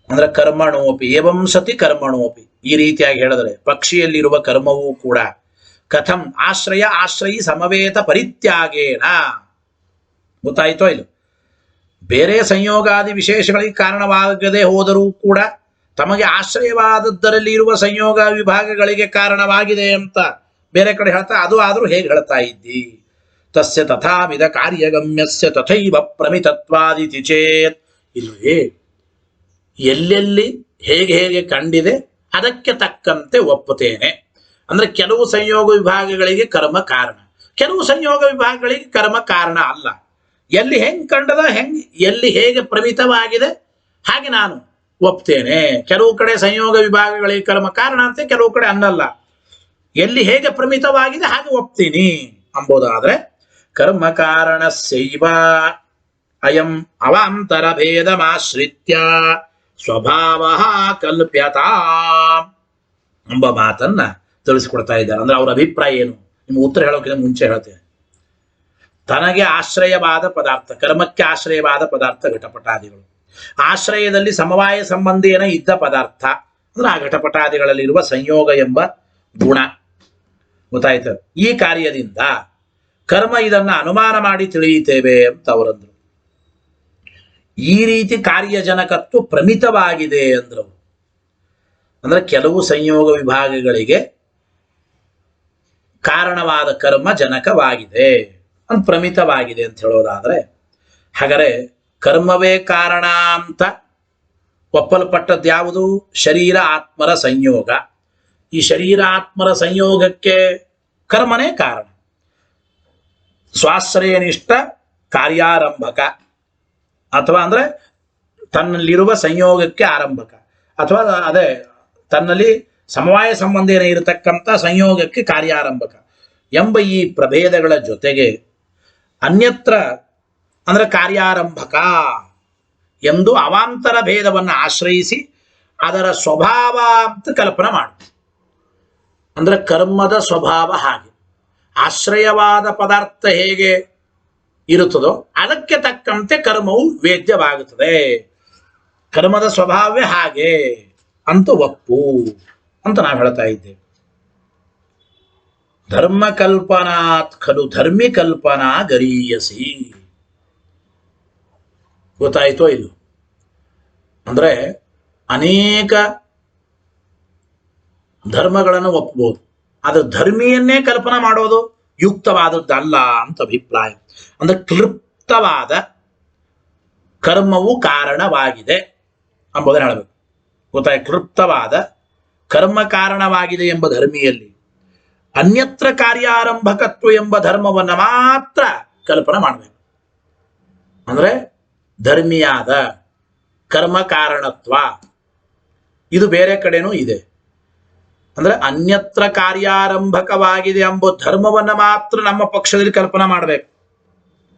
ಅಂದ್ರೆ ಕರ್ಮಣೋಪಿ ಏವಂ ಸತಿ ಕರ್ಮಣೋಪಿ, ಈ ರೀತಿಯಾಗಿ ಹೇಳಿದ್ರೆ ಪಕ್ಷಿಯಲ್ಲಿರುವ ಕರ್ಮವೂ ಕೂಡ ಕಥಂ ಆಶ್ರಯಿ ಸಮವೇತ ಪರಿತ್ಯಾಗೇನ. ಗೊತ್ತಾಯ್ತೋ ಇಲ್ಲ? ಬೇರೆ ಸಂಯೋಗಾದಿ ವಿಶೇಷಗಳಿಗೆ ಕಾರಣವಾಗದೆ ಹೋದರೂ ಕೂಡ ತಮಗೆ ಆಶ್ರಯವಾದದ್ದರಲ್ಲಿ ಇರುವ ಸಂಯೋಗ ವಿಭಾಗಗಳಿಗೆ ಕಾರಣವಾಗಿದೆ ಅಂತ ಬೇರೆ ಕಡೆ ಹೇಳ್ತಾ, ಅದು ಆದರೂ ಹೇಗೆ ಹೇಳ್ತಾ ಇದ್ದಿ? ತಸ್ಯ ತಥಾವಿಧ ಕಾರ್ಯಗಮ್ಯಸ್ಯ ತಥೈವ ಪ್ರಮಿತತ್ವಾದಿತಿ ಚೇತ್. ಇಲ್ಲವೇ ಎಲ್ಲೆಲ್ಲಿ ಹೇಗೆ ಹೇಗೆ ಕಂಡಿದೆ ಅದಕ್ಕೆ ತಕ್ಕಂತೆ ಒಪ್ಪುತ್ತೇನೆ. ಅಂದ್ರೆ ಕೆಲವು ಸಂಯೋಗ ವಿಭಾಗಗಳಿಗೆ ಕರ್ಮ ಕಾರಣ, ಕೆಲವು ಸಂಯೋಗ ವಿಭಾಗಗಳಿಗೆ ಕರ್ಮ ಕಾರಣ ಅಲ್ಲ. ಎಲ್ಲಿ ಹೆಂಗೆ ಕಂಡದ ಎಲ್ಲಿ ಹೇಗೆ ಪ್ರಮಿತವಾಗಿದೆ ಹಾಗೆ ನಾನು ಒಪ್ತೇನೆ. ಕೆಲವು ಕಡೆ ಸಂಯೋಗ ವಿಭಾಗಗಳಿಗೆ ಕರ್ಮ ಕಾರಣ ಅಂತೆ, ಕೆಲವು ಕಡೆ ಅನ್ನಲ್ಲ. ಎಲ್ಲಿ ಹೇಗೆ ಪ್ರಮಿತವಾಗಿದೆ ಹಾಗೆ ಒಪ್ತೀನಿ ಅಂಬೋದಾದ್ರೆ ಕರ್ಮ ಕಾರಣಸ್ಯೈವ ಅಯಂ ಅವಾಂತರ ಭೇದಮಾಶ್ರಿತ್ಯ ಸ್ವಭಾವ ಕಲ್ಪ್ಯತಾ ಎಂಬ ಮಾತನ್ನ ತಿಳಿಸಿಕೊಡ್ತಾ ಇದ್ದಾರೆ. ಅಂದ್ರೆ ಅವರ ಅಭಿಪ್ರಾಯ ಏನು? ನಿಮ್ಗೆ ಉತ್ತರ ಹೇಳೋಕ್ಕಿಂತ ಮುಂಚೆ ಹೇಳ್ತೇನೆ. ತನಗೆ ಆಶ್ರಯವಾದ ಪದಾರ್ಥ, ಕರ್ಮಕ್ಕೆ ಆಶ್ರಯವಾದ ಪದಾರ್ಥ ಘಟಪಟಾದಿಗಳು, ಆಶ್ರಯದಲ್ಲಿ ಸಮವಾಯ ಸಂಬಂಧಿಯನ ಇದ್ದ ಪದಾರ್ಥ ಅಂದ್ರೆ ಆ ಘಟಪಟಾದಿಗಳಲ್ಲಿರುವ ಸಂಯೋಗ ಎಂಬ ಗುಣ. ಗೊತ್ತಾಯ್ತು? ಈ ಕಾರ್ಯದಿಂದ ಕರ್ಮ ಇದನ್ನ ಅನುಮಾನ ಮಾಡಿ ತಿಳಿಯುತ್ತೇವೆ ಅಂತ ಅವರಂದ್ರು. ಈ ರೀತಿ ಕಾರ್ಯಜನಕತ್ವ ಪ್ರಮಿತವಾಗಿದೆ ಅಂದ್ರು. ಅಂದ್ರೆ ಕೆಲವು ಸಂಯೋಗ ವಿಭಾಗಗಳಿಗೆ ಕಾರಣವಾದ ಕರ್ಮ ಜನಕವಾಗಿದೆ ಅಂತ ಪ್ರಮಿತವಾಗಿದೆ ಅಂತ ಹೇಳೋದಾದ್ರೆ, ಹಾಗಾದರೆ ಕರ್ಮವೇ ಕಾರಣ ಅಂತ ಒಪ್ಪಲ್ಪಟ್ಟದ್ದು ಯಾವುದು? ಶರೀರ ಆತ್ಮರ ಸಂಯೋಗ. ಈ ಶರೀರ ಆತ್ಮರ ಸಂಯೋಗಕ್ಕೆ ಕರ್ಮನೇ ಕಾರಣ. ಸ್ವಾಶ್ರಯನಿಷ್ಠ ಕಾರ್ಯಾರಂಭಕ, ಅಥವಾ ಅಂದ್ರೆ ತನ್ನಲ್ಲಿರುವ ಸಂಯೋಗಕ್ಕೆ ಆರಂಭಕ, ಅಥವಾ ಅದೇ ತನ್ನಲ್ಲಿ ಸಮವಾಯ ಸಂಬಂಧೇನ ಇರತಕ್ಕಂಥ ಸಂಯೋಗಕ್ಕೆ ಕಾರ್ಯಾರಂಭಕ ಎಂಬ ಈ ಪ್ರಭೇದಗಳ ಜೊತೆಗೆ ಅನ್ಯತ್ರ ಅಂದ್ರೆ ಕಾರ್ಯಾರಂಭಕ ಎಂದು ಅವಾಂತರ ಭೇದವನ್ನು ಆಶ್ರಯಿಸಿ ಅದರ ಸ್ವಭಾವ ಅಂತ ಕಲ್ಪನೆ ಮಾಡು. ಅಂದ್ರೆ ಕರ್ಮದ ಸ್ವಭಾವ ಹಾಗೆ, ಆಶ್ರಯವಾದ ಪದಾರ್ಥ ಹೇಗೆ ಇರುತ್ತದೋ ಅದಕ್ಕೆ ತಕ್ಕಂತೆ ಕರ್ಮವು ವೇದ್ಯವಾಗುತ್ತದೆ. ಕರ್ಮದ ಸ್ವಭಾವವೇ ಹಾಗೆ ಅಂತ ಒಪ್ಪು ಅಂತ ನಾವು ಹೇಳ್ತಾ ಇದ್ದೇವೆ. ಧರ್ಮಕಲ್ಪನಾತ್ ಖಲು ಧರ್ಮಿ ಕಲ್ಪನಾ ಗರೀಯಸಿ. ಗೊತ್ತಾಯ್ತೋ ಇದು? ಅಂದ್ರೆ ಅನೇಕ ಧರ್ಮಗಳನ್ನು ಒಪ್ಪಬಹುದು, ಆದ್ರೆ ಧರ್ಮಿಯನ್ನೇ ಕಲ್ಪನಾ ಮಾಡೋದು ಯುಕ್ತವಾದದ್ದಲ್ಲ ಅಂತ ಅಭಿಪ್ರಾಯ. ಅಂದ್ರೆ ಕ್ಲೃಪ್ತವಾದ ಕರ್ಮವು ಕಾರಣವಾಗಿದೆ ಎಂಬುದನ್ನು ಹೇಳಬೇಕು. ಗೊತ್ತಾಯ್ತು? ಕ್ಲೃಪ್ತವಾದ ಕರ್ಮ ಕಾರಣವಾಗಿದೆ ಎಂಬ ಧರ್ಮಿಯಲ್ಲಿ ಅನ್ಯತ್ರ ಕಾರ್ಯಾರಂಭಕತ್ವ ಎಂಬ ಧರ್ಮವನ್ನು ಮಾತ್ರ ಕಲ್ಪನೆ ಮಾಡಬೇಕು. ಅಂದ್ರೆ ಧರ್ಮಿಯಾದ ಕರ್ಮ ಕಾರಣತ್ವ ಇದು ಬೇರೆ ಕಡೆನೂ ಇದೆ. ಅಂದ್ರೆ ಅನ್ಯತ್ರ ಕಾರ್ಯಾರಂಭಕವಾಗಿದೆ ಎಂಬ ಧರ್ಮವನ್ನು ಮಾತ್ರ ನಮ್ಮ ಪಕ್ಷದಲ್ಲಿ ಕಲ್ಪನಾ ಮಾಡಬೇಕು.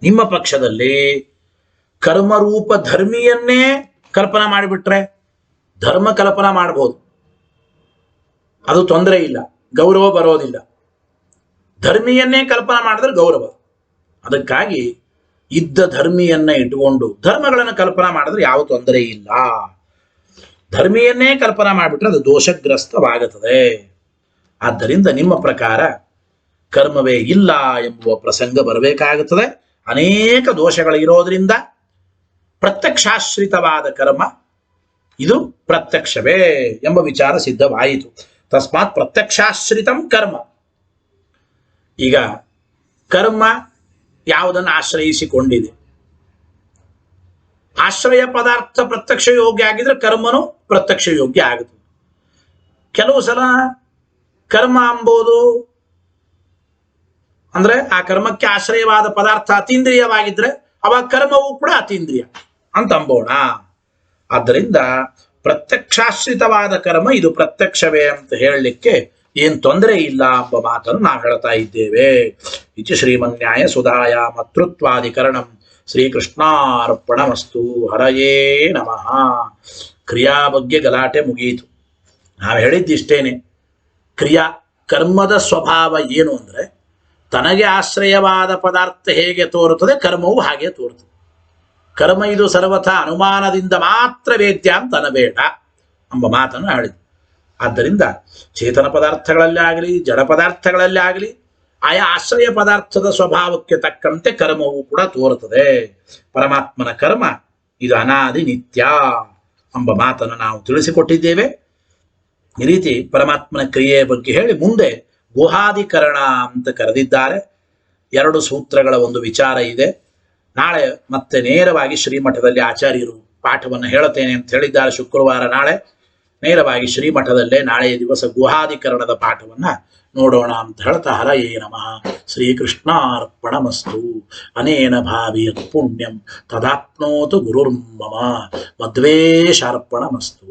ನಿಮ್ಮ ಪಕ್ಷದಲ್ಲಿ ಕರ್ಮರೂಪ ಧರ್ಮಿಯನ್ನೇ ಕಲ್ಪನಾ ಮಾಡಿಬಿಟ್ರೆ ಧರ್ಮ ಕಲ್ಪನಾ ಮಾಡಬಹುದು, ಅದು ತೊಂದರೆ ಇಲ್ಲ, ಗೌರವ ಬರೋದಿಲ್ಲ. ಧರ್ಮಿಯನ್ನೇ ಕಲ್ಪನಾ ಮಾಡಿದ್ರೆ ಗೌರವ. ಅದಕ್ಕಾಗಿ ಇದ್ದ ಧರ್ಮಿಯನ್ನ ಇಟ್ಟುಕೊಂಡು ಧರ್ಮಗಳನ್ನು ಕಲ್ಪನಾ ಮಾಡಿದ್ರೆ ಯಾವ ತೊಂದರೆ ಇಲ್ಲ. ಧರ್ಮಿಯನ್ನೇ ಕಲ್ಪನಾ ಮಾಡಿಬಿಟ್ರೆ ಅದು ದೋಷಗ್ರಸ್ತವಾಗುತ್ತದೆ. ಆದ್ದರಿಂದ ನಿಮ್ಮ ಪ್ರಕಾರ ಕರ್ಮವೇ ಇಲ್ಲ ಎಂಬುವ ಪ್ರಸಂಗ ಬರಬೇಕಾಗುತ್ತದೆ. ಅನೇಕ ದೋಷಗಳಿರೋದ್ರಿಂದ ಪ್ರತ್ಯಕ್ಷಾಶ್ರಿತವಾದ ಕರ್ಮ ಇದು ಪ್ರತ್ಯಕ್ಷವೇ ಎಂಬ ವಿಚಾರ ಸಿದ್ಧವಾಯಿತು. ತಸ್ಮಾತ್ ಪ್ರತ್ಯಕ್ಷಾಶ್ರಿತಂ ಕರ್ಮ. ಈಗ ಕರ್ಮ ಯಾವುದನ್ನು ಆಶ್ರಯಿಸಿಕೊಂಡಿದೆ, ಆಶ್ರಯ ಪದಾರ್ಥ ಪ್ರತ್ಯಕ್ಷ ಯೋಗ್ಯ ಆಗಿದ್ರೆ ಕರ್ಮನು ಪ್ರತ್ಯಕ್ಷ ಯೋಗ್ಯ ಆಗುತ್ತದೆ. ಕೆಲವು ಸಲ ಕರ್ಮ ಎಂಬುದು ಅಂದ್ರೆ ಆ ಕರ್ಮಕ್ಕೆ ಆಶ್ರಯವಾದ ಪದಾರ್ಥ ಅತೀಂದ್ರಿಯವಾಗಿದ್ರೆ ಅವಾಗ ಕರ್ಮವೂ ಕೂಡ ಅತೀಂದ್ರಿಯ ಅಂತ ಅಂಬೋಣ. ಆದ್ದರಿಂದ ಪ್ರತ್ಯಕ್ಷಾಶ್ರಿತವಾದ ಕರ್ಮ ಇದು ಪ್ರತ್ಯಕ್ಷವೇ ಅಂತ ಹೇಳಲಿಕ್ಕೆ ಏನ್ ತೊಂದರೆ ಇಲ್ಲ ಎಂಬ ಮಾತನ್ನು ನಾವು ಹೇಳ್ತಾ ಇದ್ದೇವೆ. ಇತಿ ಶ್ರೀಮನ್ಯಾಯ ಸುಧಾಯ ಮತೃತ್ವಾಧಿಕರಣಂ ಶ್ರೀಕೃಷ್ಣಾರ್ಪಣಮಸ್ತು. ಹರಯೇ ನಮಃ. ಕ್ರಿಯಾ ಬಗ್ಗೆ ಗಲಾಟೆ ಮುಗಿಯಿತು. ನಾವು ಹೇಳಿದ್ದಿಷ್ಟೇನೆ. ಕರ್ಮದ ಸ್ವಭಾವ ಏನು ಅಂದ್ರೆ ತನಗೆ ಆಶ್ರಯವಾದ ಪದಾರ್ಥ ಹೇಗೆ ತೋರುತ್ತದೆ ಕರ್ಮವು ಹಾಗೆ ತೋರುತ್ತದೆ. ಕರ್ಮ ಇದು ಸರ್ವಥಾ ಅನುಮಾನದಿಂದ ಮಾತ್ರ ವೇದ್ಯ ಅಂತ ಅನ್ನಬೇಡ ಎಂಬ ಮಾತನ್ನು ಹೇಳಿದೆ. ಆದ್ದರಿಂದ ಚೇತನ ಪದಾರ್ಥಗಳಲ್ಲಿ ಆಗಲಿ ಜಡ ಪದಾರ್ಥಗಳಲ್ಲಿ ಆಗಲಿ ಆಯಾ ಆಶ್ರಯ ಪದಾರ್ಥದ ಸ್ವಭಾವಕ್ಕೆ ತಕ್ಕಂತೆ ಕರ್ಮವು ಕೂಡ ತೋರುತ್ತದೆ. ಪರಮಾತ್ಮನ ಕರ್ಮ ಇದು ಅನಾದಿ ನಿತ್ಯ ಎಂಬ ಮಾತನ್ನು ನಾವು ತಿಳಿಸಿಕೊಟ್ಟಿದ್ದೇವೆ. ಈ ರೀತಿ ಪರಮಾತ್ಮನ ಕ್ರಿಯೆಯ ಬಗ್ಗೆ ಹೇಳಿ ಮುಂದೆ ಗುಹಾಧಿಕರಣ ಅಂತ ಕರೆದಿದ್ದಾರೆ. 2 ಸೂತ್ರಗಳ ಒಂದು ವಿಚಾರ ಇದೆ. ನಾಳೆ ಮತ್ತೆ ನೇರವಾಗಿ ಶ್ರೀಮಠದಲ್ಲಿ ಆಚಾರ್ಯರು ಪಾಠವನ್ನು ಹೇಳುತ್ತೇನೆ ಅಂತ ಹೇಳಿದ್ದಾರೆ. ಶುಕ್ರವಾರ ನಾಳೆ ನೇರವಾಗಿ ಶ್ರೀಮಠದಲ್ಲೇ ನಾಳೆಯ ದಿವಸ ಗುಹಾಧಿಕರಣದ ಪಾಠವನ್ನು ನೋಡೋಣ ಅಂತ ಹೇಳ್ತಾ ಹರಯೇ ನಮಃ. ಶ್ರೀಕೃಷ್ಣಾರ್ಪಣಮಸ್ತು. ಅನೇನ ಭಾವಿಯತ್ ಪುಣ್ಯಂ ತದಾಪ್ನೋತು ಗುರುರ್ಮಮ. ಮಧ್ವೇಶಾರ್ಪಣಮಸ್ತು.